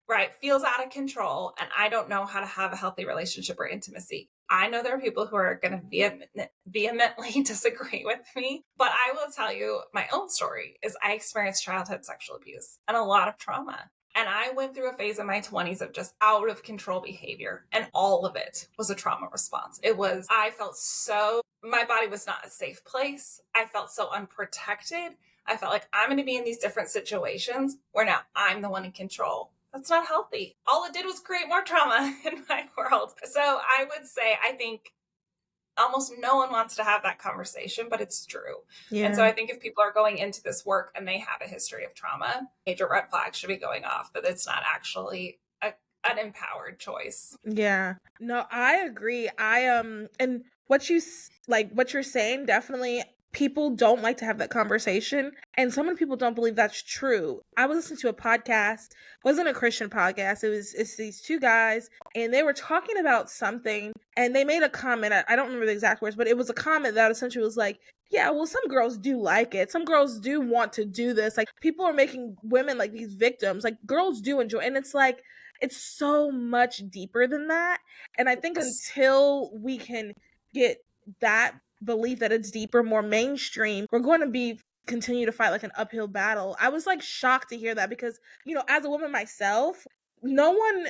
right, feels out of control and I don't know how to have a healthy relationship or intimacy. I know there are people who are going to vehemently disagree with me, but I will tell you my own story is I experienced childhood sexual abuse and a lot of trauma. And I went through a phase in my 20s of just out of control behavior. And all of it was a trauma response. I felt my body was not a safe place. I felt so unprotected. I felt like I'm going to be in these different situations where now I'm the one in control. That's not healthy. All it did was create more trauma in my world. So I would say, I think almost no one wants to have that conversation, but it's true. Yeah. And so I think if people are going into this work and they have a history of trauma, major red flags should be going off, but it's not actually an empowered choice. Yeah. No, I agree. And what what you're saying, definitely people don't like to have that conversation, and so many people don't believe that's true. I was listening to a podcast, it wasn't a Christian podcast. It's these two guys, and they were talking about something, and they made a comment. I don't remember the exact words, but it was a comment that essentially was like, yeah, well, some girls do like it. Some girls do want to do this. Like, people are making women like these victims. Like, girls do enjoy, and it's like, it's so much deeper than that. And I think until we can get that belief that it's deeper, more mainstream, we're going to be continue to fight like an uphill battle. I was like shocked to hear that because, as a woman myself, no one,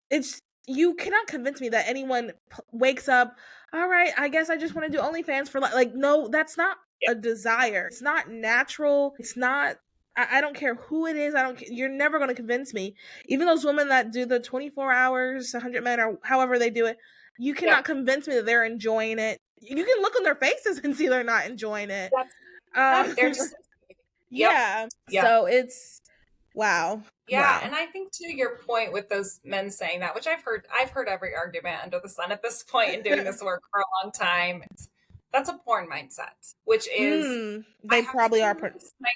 it's, you cannot convince me that anyone wakes up, all right, I guess I just want to do OnlyFans for like, no, that's not a desire. It's not natural. It's not, I don't care who it is. You're never going to convince me. Even those women that do the 24 hours, 100 men, or however they do it, you cannot convince me that they're enjoying it. You can look on their faces and see they're not enjoying it. They're just yeah. So it's wow. Yeah, wow. and I think to your point with those men saying that, which I've heard every argument under the sun at this point in doing this work for a long time. That's a porn mindset, which is they probably are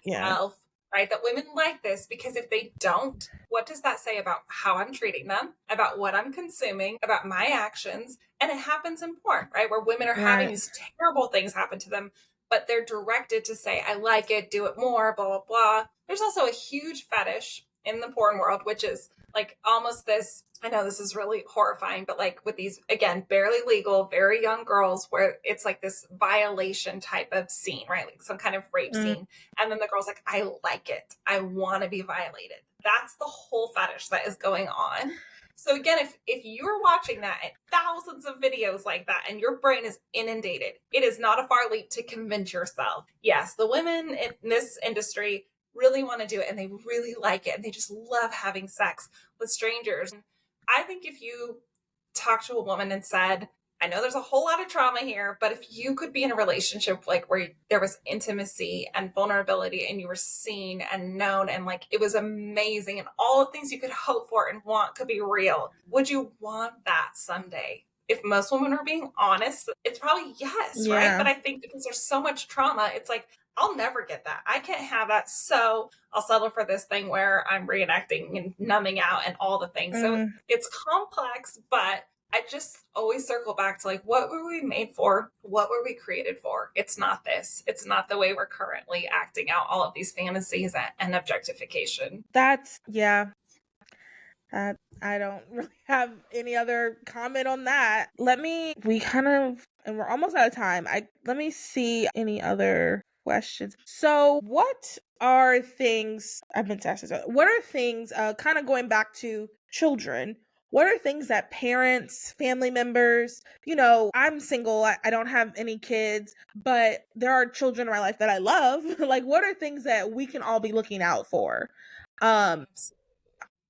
myself, right? That women like this because if they don't, what does that say about how I'm treating them, about what I'm consuming, about my actions? And it happens in porn, right? Where women are having these terrible things happen to them, but they're directed to say, I like it, do it more, blah, blah, blah. There's also a huge fetish in the porn world, which is like almost this, I know this is really horrifying, but like with these, again, barely legal, very young girls where it's like this violation type of scene, right? Like some kind of rape scene. And then the girl's like, I like it. I want to be violated. That's the whole fetish that is going on. So again, if you're watching that and thousands of videos like that and your brain is inundated, it is not a far leap to convince yourself, yes, the women in this industry really want to do it and they really like it and they just love having sex with strangers. I think if you talk to a woman and said, I know there's a whole lot of trauma here, but if you could be in a relationship like where there was intimacy and vulnerability and you were seen and known and like it was amazing and all the things you could hope for and want could be real, would you want that someday? If most women are being honest, it's probably yes, right? But I think because there's so much trauma, it's like, I'll never get that. I can't have that. So I'll settle for this thing where I'm reenacting and numbing out and all the things. So it's complex, but I just always circle back to like, what were we made for? What were we created for? It's not this. It's not the way we're currently acting out all of these fantasies and objectification. I don't really have any other comment on that. And we're almost out of time. Let me see any other questions. So what are things, I've been to ask this, what are things, kind of going back to children, what are things that parents, family members, I'm single, I don't have any kids, but there are children in my life that I love. Like, what are things that we can all be looking out for? Yeah,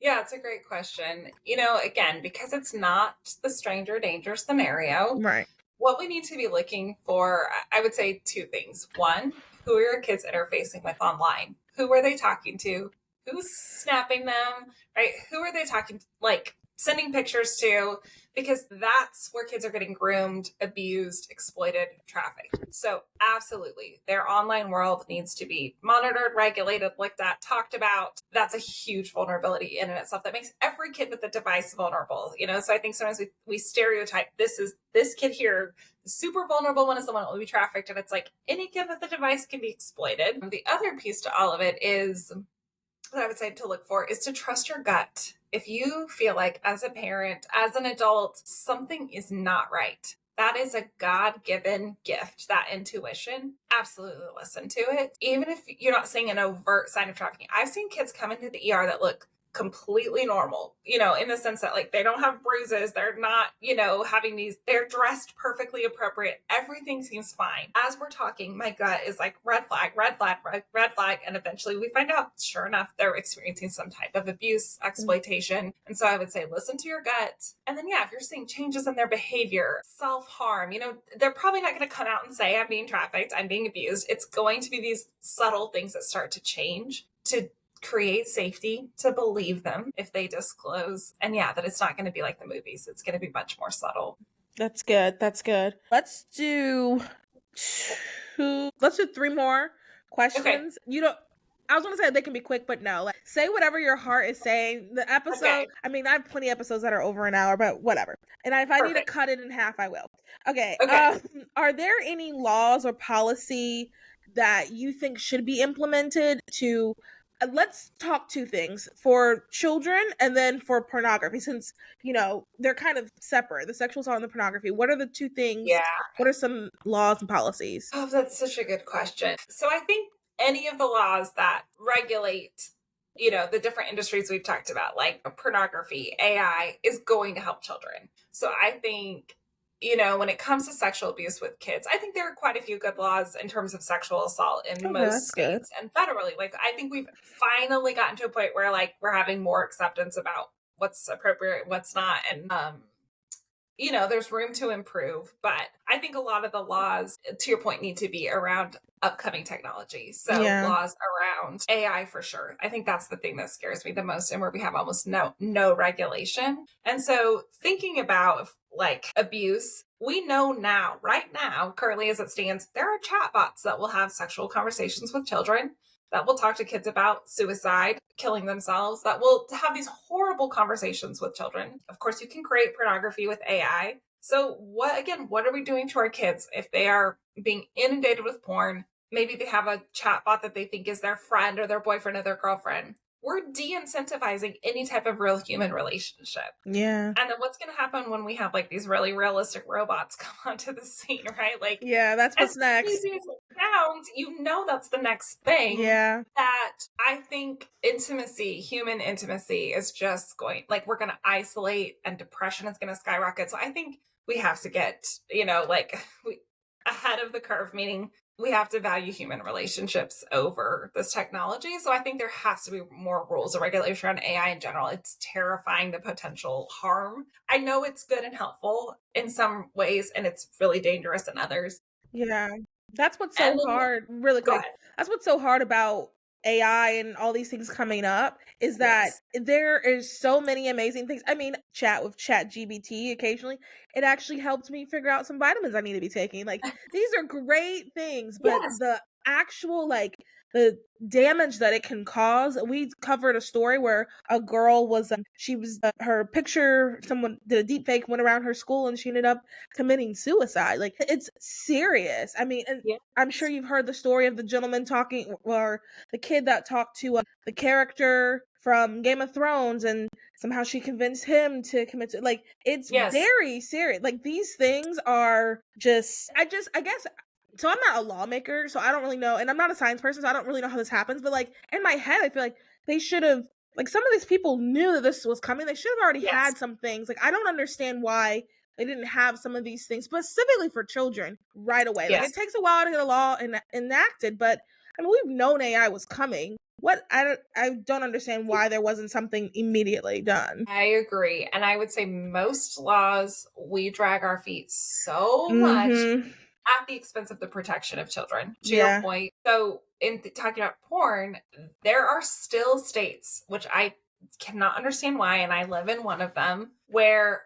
it's a great question. Again, because it's not the stranger danger scenario, right? What we need to be looking for, I would say two things. One, who are your kids interfacing with online? Who are they talking to? Who's snapping them, right? Who are they talking to, like sending pictures to? Because that's where kids are getting groomed, abused, exploited, trafficked. So absolutely, their online world needs to be monitored, regulated, looked at, talked about. That's a huge vulnerability in and itself that makes every kid with a device vulnerable. So I think sometimes we stereotype this kid here, the super vulnerable one is the one that will be trafficked. And it's like any kid with a device can be exploited. The other piece to all of it is, what I would say to look for is to trust your gut. If you feel like as a parent, as an adult, something is not right, that is a God-given gift, that intuition. Absolutely listen to it. Even if you're not seeing an overt sign of trafficking. I've seen kids come into the ER that look completely normal, in the sense that like they don't have bruises, they're not, they're dressed perfectly appropriate. Everything seems fine. As we're talking, my gut is like red flag, red flag, red flag. And eventually we find out, sure enough, they're experiencing some type of abuse, exploitation. And so I would say, listen to your gut. And then, if you're seeing changes in their behavior, self-harm, they're probably not going to come out and say, I'm being trafficked, I'm being abused. It's going to be these subtle things that start to change to create safety to believe them if they disclose. And yeah, that it's not going to be like the movies. It's going to be much more subtle. That's good. That's good. Let's do three more questions. I was gonna say they can be quick, but no. Like, say whatever your heart is saying. The episode, Okay. I mean, I have plenty of episodes that are over an hour, but whatever. And if I need to Perfect. cut it in half, I will. Okay. Okay. Are there any laws or policy that you think should be implemented to let's talk two things for children and then for pornography, since they're kind of separate, the sexual assault and the pornography. What are the two things? Yeah. What are some laws and policies? Oh, that's such a good question. So I think any of the laws that regulate, the different industries we've talked about, like pornography, AI, is going to help children. So I think, when it comes to sexual abuse with kids, I think there are quite a few good laws in terms of sexual assault in most states and federally. Like, I think we've finally gotten to a point where, like, we're having more acceptance about what's appropriate, what's not. And, there's room to improve, but I think a lot of the laws, to your point, need to be around upcoming technology. So laws around AI for sure. I think that's the thing that scares me the most, and where we have almost no regulation. And so thinking about like abuse, we know now, right now, currently as it stands, there are chatbots that will have sexual conversations with children, that will talk to kids about suicide, killing themselves, that will have these horrible conversations with children. Of course, you can create pornography with AI. So what are we doing to our kids if they are being inundated with porn? Maybe they have a chatbot that they think is their friend or their boyfriend or their girlfriend. We're de-incentivizing any type of real human relationship. Yeah. And then what's going to happen when we have like these really realistic robots come onto the scene, right? Like, yeah, that's what's next. As easy as it sounds, that's the next thing. Yeah. That I think human intimacy is just we're going to isolate, and depression is going to skyrocket. So I think we have to get, ahead of the curve, meaning we have to value human relationships over this technology. So I think there has to be more rules and regulation around AI in general. It's terrifying, the potential harm. I know it's good and helpful in some ways, and it's really dangerous in others. Yeah. That's what's so hard, really quick. That's what's so hard about AI and all these things coming up, is that there is so many amazing things. I mean, chat with ChatGPT occasionally, it actually helped me figure out some vitamins I need to be taking. Like, these are great things, but the actual, like, the damage that it can cause. We covered a story where a girl was, her picture, someone did a deep fake, went around her school, and she ended up committing suicide. Like, it's serious. I mean, and I'm sure you've heard the story of the gentleman talking, or the kid that talked to the character from Game of Thrones, and somehow she convinced him to commit like, it's very serious. Like, these things are just, I guess, so I'm not a lawmaker, so I don't really know, and I'm not a science person, so I don't really know how this happens, but like, in my head, I feel like they should have, like, some of these people knew that this was coming. They should have already had some things. Like, I don't understand why they didn't have some of these things specifically for children right away. Like, it takes a while to get a law enacted, but I mean, we've known AI was coming. I don't understand why there wasn't something immediately done. I agree. And I would say most laws, we drag our feet so much at the expense of the protection of children, to your point. So in talking about porn, there are still states, which I cannot understand why, and I live in one of them, where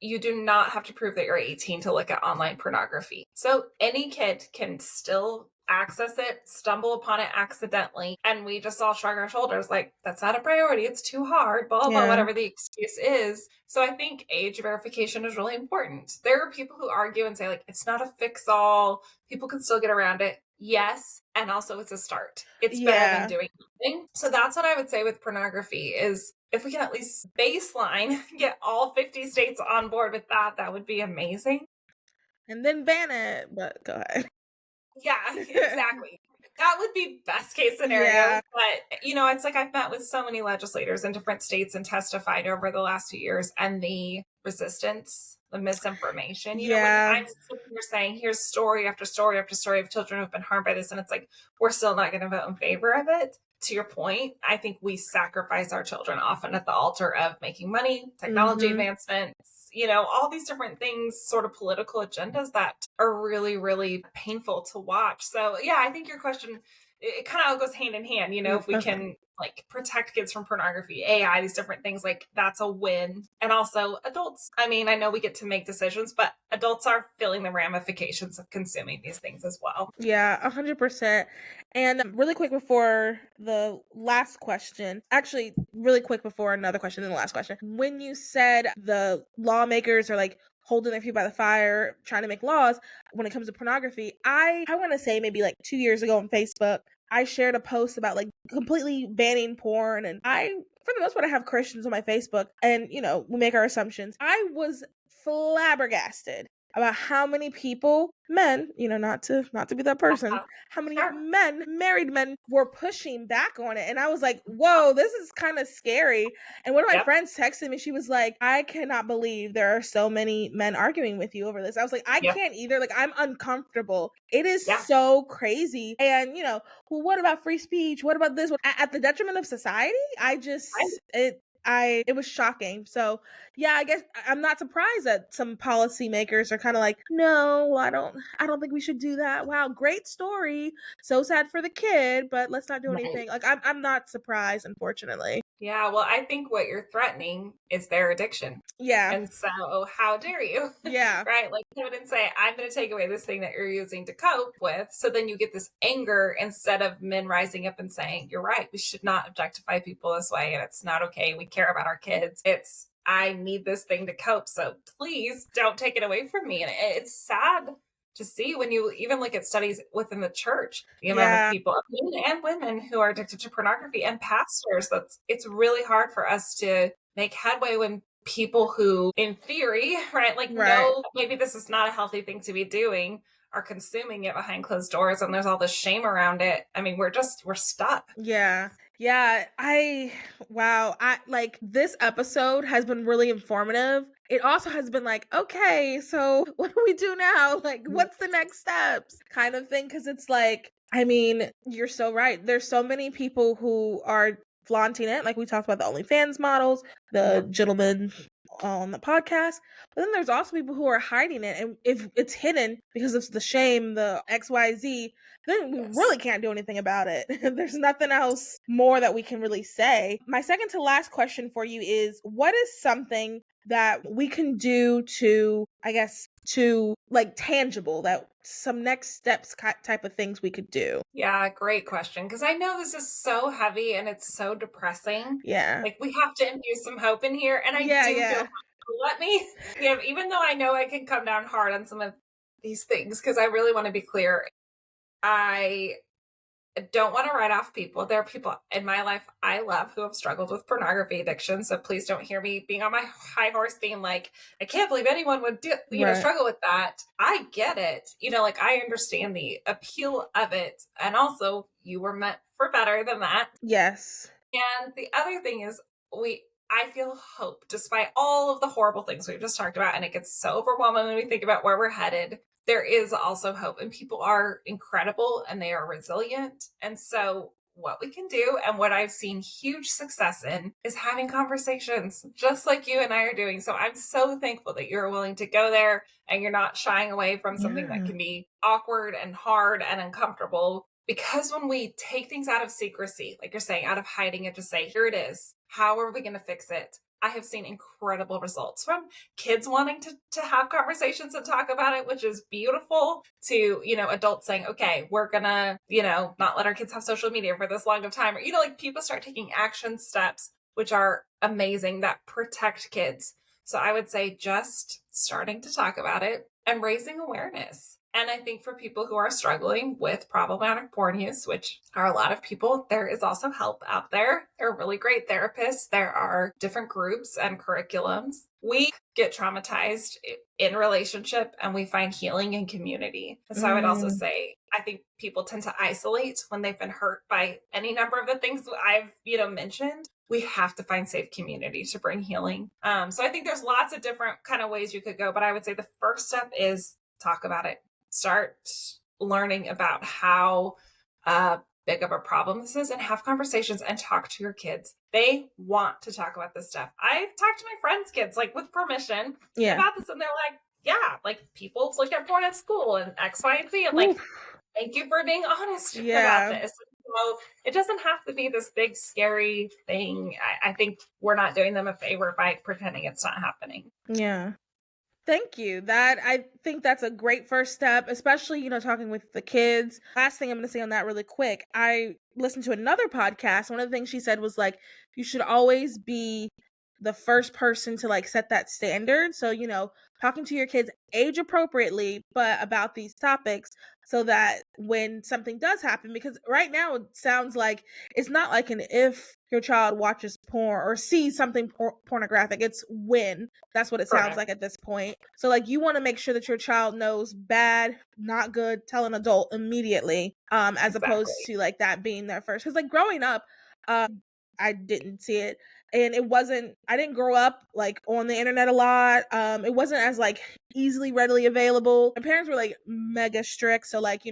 you do not have to prove that you're 18 to look at online pornography. So any kid can still access it, stumble upon it accidentally, and we just all shrug our shoulders like, that's not a priority, it's too hard, blah, blah, whatever the excuse is. So I think age verification is really important. There are people who argue and say, like, it's not a fix-all, people can still get around it. Yes, and also it's a start. It's better than doing nothing. So that's what I would say with pornography is, if we can at least baseline, get all 50 states on board with that, that would be amazing. And then ban it, but go ahead. Yeah, exactly. That would be best case scenario. But, it's like I've met with so many legislators in different states and testified over the last few years, and the resistance, the misinformation, when I'm sitting here saying, here's story after story after story of children who've been harmed by this, and it's like, we're still not going to vote in favor of it. To your point, I think we sacrifice our children often at the altar of making money, technology advancements, all these different things, sort of political agendas that are really, really painful to watch. So yeah, I think your question it kind of all goes hand in hand, you know, if we can like protect kids from pornography, AI, these different things, like that's a win. And also adults, I mean, I know we get to make decisions, but adults are feeling the ramifications of consuming these things as well. Yeah, 100%. And really quick before the last question, actually, really quick before another question and the last question, when you said the lawmakers are like holding their feet by the fire, trying to make laws when it comes to pornography, I want to say maybe like 2 years ago on Facebook, I shared a post about like completely banning porn. And for the most part, I have Christians on my Facebook, and, you know, we make our assumptions. I was flabbergasted about how many people, men, you know, not to be that person, how many Sure. men, married men, were pushing back on it. And I was like, whoa, this is kind of scary. And one of my Yep. friends texted me, she was like, I cannot believe there are so many men arguing with you over this. I was like, I Yep. can't either. Like, I'm uncomfortable. It is Yeah. so crazy. And, you know, well, what about free speech? What about this? At the detriment of society? It was shocking. So yeah, I guess I'm not surprised that some policymakers are kind of like, no, I don't think we should do that. Wow, great story. So sad for the kid, but let's not do Right. anything. Like I'm not surprised, unfortunately. Yeah, well, I think what you're threatening is their addiction. Yeah. And so, how dare you? Yeah. Right? Like, come in and say, I'm going to take away this thing that you're using to cope with. So then you get this anger instead of men rising up and saying, you're right, we should not objectify people this way. And it's not okay. We care about our kids. It's, I need this thing to cope. So please don't take it away from me. And it's sad to see when you even look at studies within the church, the amount of people, men and women, who are addicted to pornography, and pastors. It's really hard for us to make headway when people who, in theory, right, like know maybe this is not a healthy thing to be doing, are consuming it behind closed doors, and there's all this shame around it. I mean, we're stuck. Yeah. Yeah, wow, like this episode has been really informative. It also has been like, okay, so what do we do now? Like, what's the next steps? Kind of thing. Cause it's like, I mean, you're so right. There's so many people who are flaunting it. Like we talked about the OnlyFans models, the gentleman on the podcast. But then there's also people who are hiding it. And if it's hidden because of the shame, the XYZ, then we really can't do anything about it. There's nothing else more that we can really say. My second to last question for you is, what is something that we can do to, I guess, to like tangible, that some next steps type of things we could do? Yeah, great question. Because I know this is so heavy and it's so depressing. Yeah. Like, we have to infuse some hope in here. And I do feel, let me give, even though I know I can come down hard on some of these things, because I really want to be clear, I don't want to write off people. There are people in my life I love who have struggled with pornography addiction. So please don't hear me being on my high horse being like, I can't believe anyone would do, struggle with that. I get it. Like, I understand the appeal of it. And also, you were meant for better than that. Yes. And the other thing is, I feel hope despite all of the horrible things we've just talked about. And it gets so overwhelming when we think about where we're headed. There is also hope, and people are incredible and they are resilient. And so what we can do, and what I've seen huge success in, is having conversations just like you and I are doing. So I'm so thankful that you're willing to go there and you're not shying away from something that can be awkward and hard and uncomfortable. Because when we take things out of secrecy, like you're saying, out of hiding it, just say, here it is. How are we going to fix it? I have seen incredible results, from kids wanting to have conversations and talk about it, which is beautiful, to, adults saying, okay, we're gonna, not let our kids have social media for this long of time. Or, like, people start taking action steps, which are amazing, that protect kids. So I would say just starting to talk about it and raising awareness. And I think for people who are struggling with problematic porn use, which are a lot of people, there is also help out there. There are really great therapists. There are different groups and curriculums. We get traumatized in relationship and we find healing in community. And so I would also say, I think people tend to isolate when they've been hurt by any number of the things I've, mentioned. We have to find safe community to bring healing. So I think there's lots of different kind of ways you could go, but I would say the first step is talk about it. Start learning about how big of a problem this is, and have conversations and talk to your kids. They want to talk about this stuff. I've talked to my friends' kids, like, with permission about this, and they're like, yeah, like, people look at porn at school and X, Y, and Z, and like, thank you for being honest about this. So it doesn't have to be this big, scary thing. I think we're not doing them a favor by pretending it's not happening. Yeah. Thank you. I think that's a great first step, especially, talking with the kids. Last thing I'm going to say on that really quick. I listened to another podcast. One of the things she said was like, you should always be the first person to like set that standard. So, talking to your kids age appropriately, but about these topics so that when something does happen, because right now it sounds like it's not like an if your child watches porn or sees something pornographic, it's when. That's what it sounds like at this point. So like you want to make sure that your child knows bad, not good, tell an adult immediately, as opposed to like that being their first. Because like growing up, I didn't see it. And I didn't grow up like on the internet a lot. It wasn't as like easily readily available. My parents were like mega strict. So like,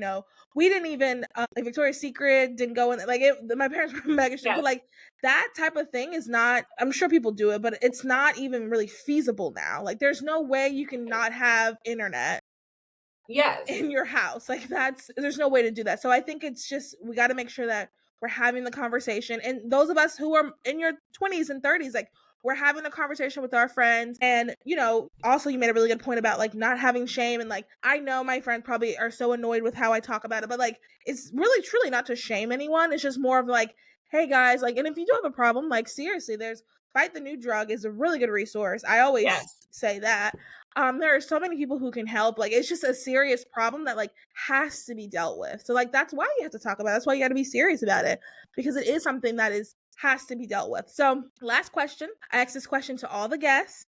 we didn't even, like Victoria's Secret didn't go in, like my parents were mega strict, but like that type of thing is not, I'm sure people do it, but it's not even really feasible now. Like there's no way you can not have internet in your house. Like there's no way to do that. So I think it's just, we got to make sure that we're having the conversation. And those of us who are in your 20s and 30s, like we're having a conversation with our friends. And, also you made a really good point about like not having shame. And like, I know my friends probably are so annoyed with how I talk about it, but like, it's really truly not to shame anyone. It's just more of like, hey guys, like, and if you do have a problem, like seriously, there's Fight the New Drug is a really good resource. I always say that. There are so many people who can help. Like it's just a serious problem that like has to be dealt with. So like that's why you have to talk about it. That's why you got to be serious about it, because it is something that has to be dealt with. So last question. I asked this question to all the guests.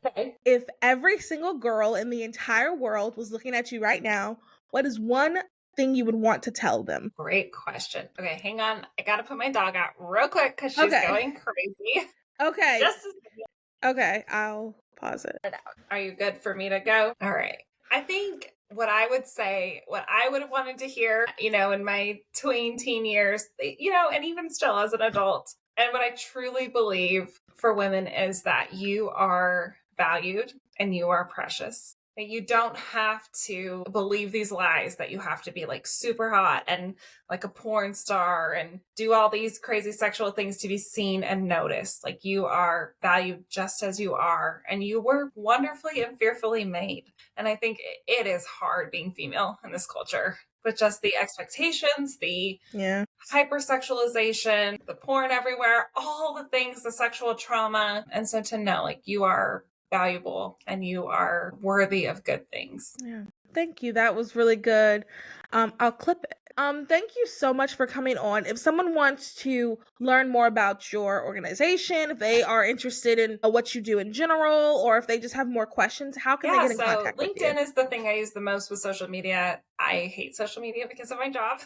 Okay. If every single girl in the entire world was looking at you right now, what is one thing you would want to tell them? Great question. Okay, hang on. I got to put my dog out real quick because she's going crazy. Okay. Just a second. Okay, I'll pause it. Are you good for me to go? All right. I think what I would say, what I would have wanted to hear, in my teen years, and even still as an adult, and what I truly believe for women is that you are valued and you are precious. That you don't have to believe these lies that you have to be like super hot and like a porn star and do all these crazy sexual things to be seen and noticed. Like you are valued just as you are, and you were wonderfully and fearfully made. And I think it is hard being female in this culture, but just the expectations, the hypersexualization, the porn everywhere, all the things, the sexual trauma. And so to know like you are valuable and you are worthy of good things. Yeah. Thank you. That was really good. I'll clip it. Thank you so much for coming on. If someone wants to learn more about your organization, if they are interested in what you do in general, or if they just have more questions, how can they get in contact with you? LinkedIn is the thing I use the most with social media. I hate social media because of my job.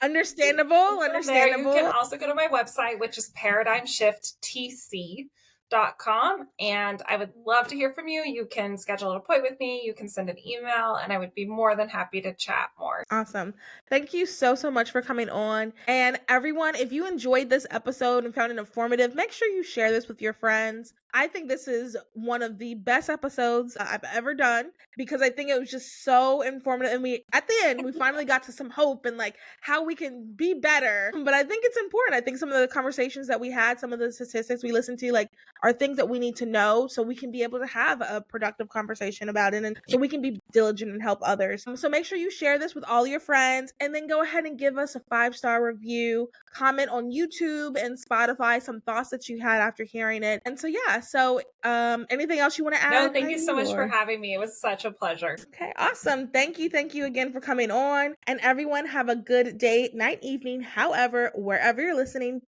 Understandable. There, you can also go to my website, which is paradigmshifttc.com, and I would love to hear from you. You can schedule an appointment with me, you can send an email, and I would be more than happy to chat more. Awesome. Thank you so much for coming on. And everyone, if you enjoyed this episode and found it informative, make sure you share this with your friends. I think this is one of the best episodes I've ever done, because I think it was just so informative. And at the end, we finally got to some hope and like how we can be better. But I think it's important. I think some of the conversations that we had, some of the statistics we listened to, like are things that we need to know so we can be able to have a productive conversation about it, and so we can be diligent and help others. So make sure you share this with all your friends, and then go ahead and give us a 5-star review, comment on YouTube and Spotify some thoughts that you had after hearing it. And so anything else you want to add? No, thank you so much for having me. It was such a pleasure. Okay, awesome. Thank you again for coming on. And everyone have a good day, night, evening, however, wherever you're listening.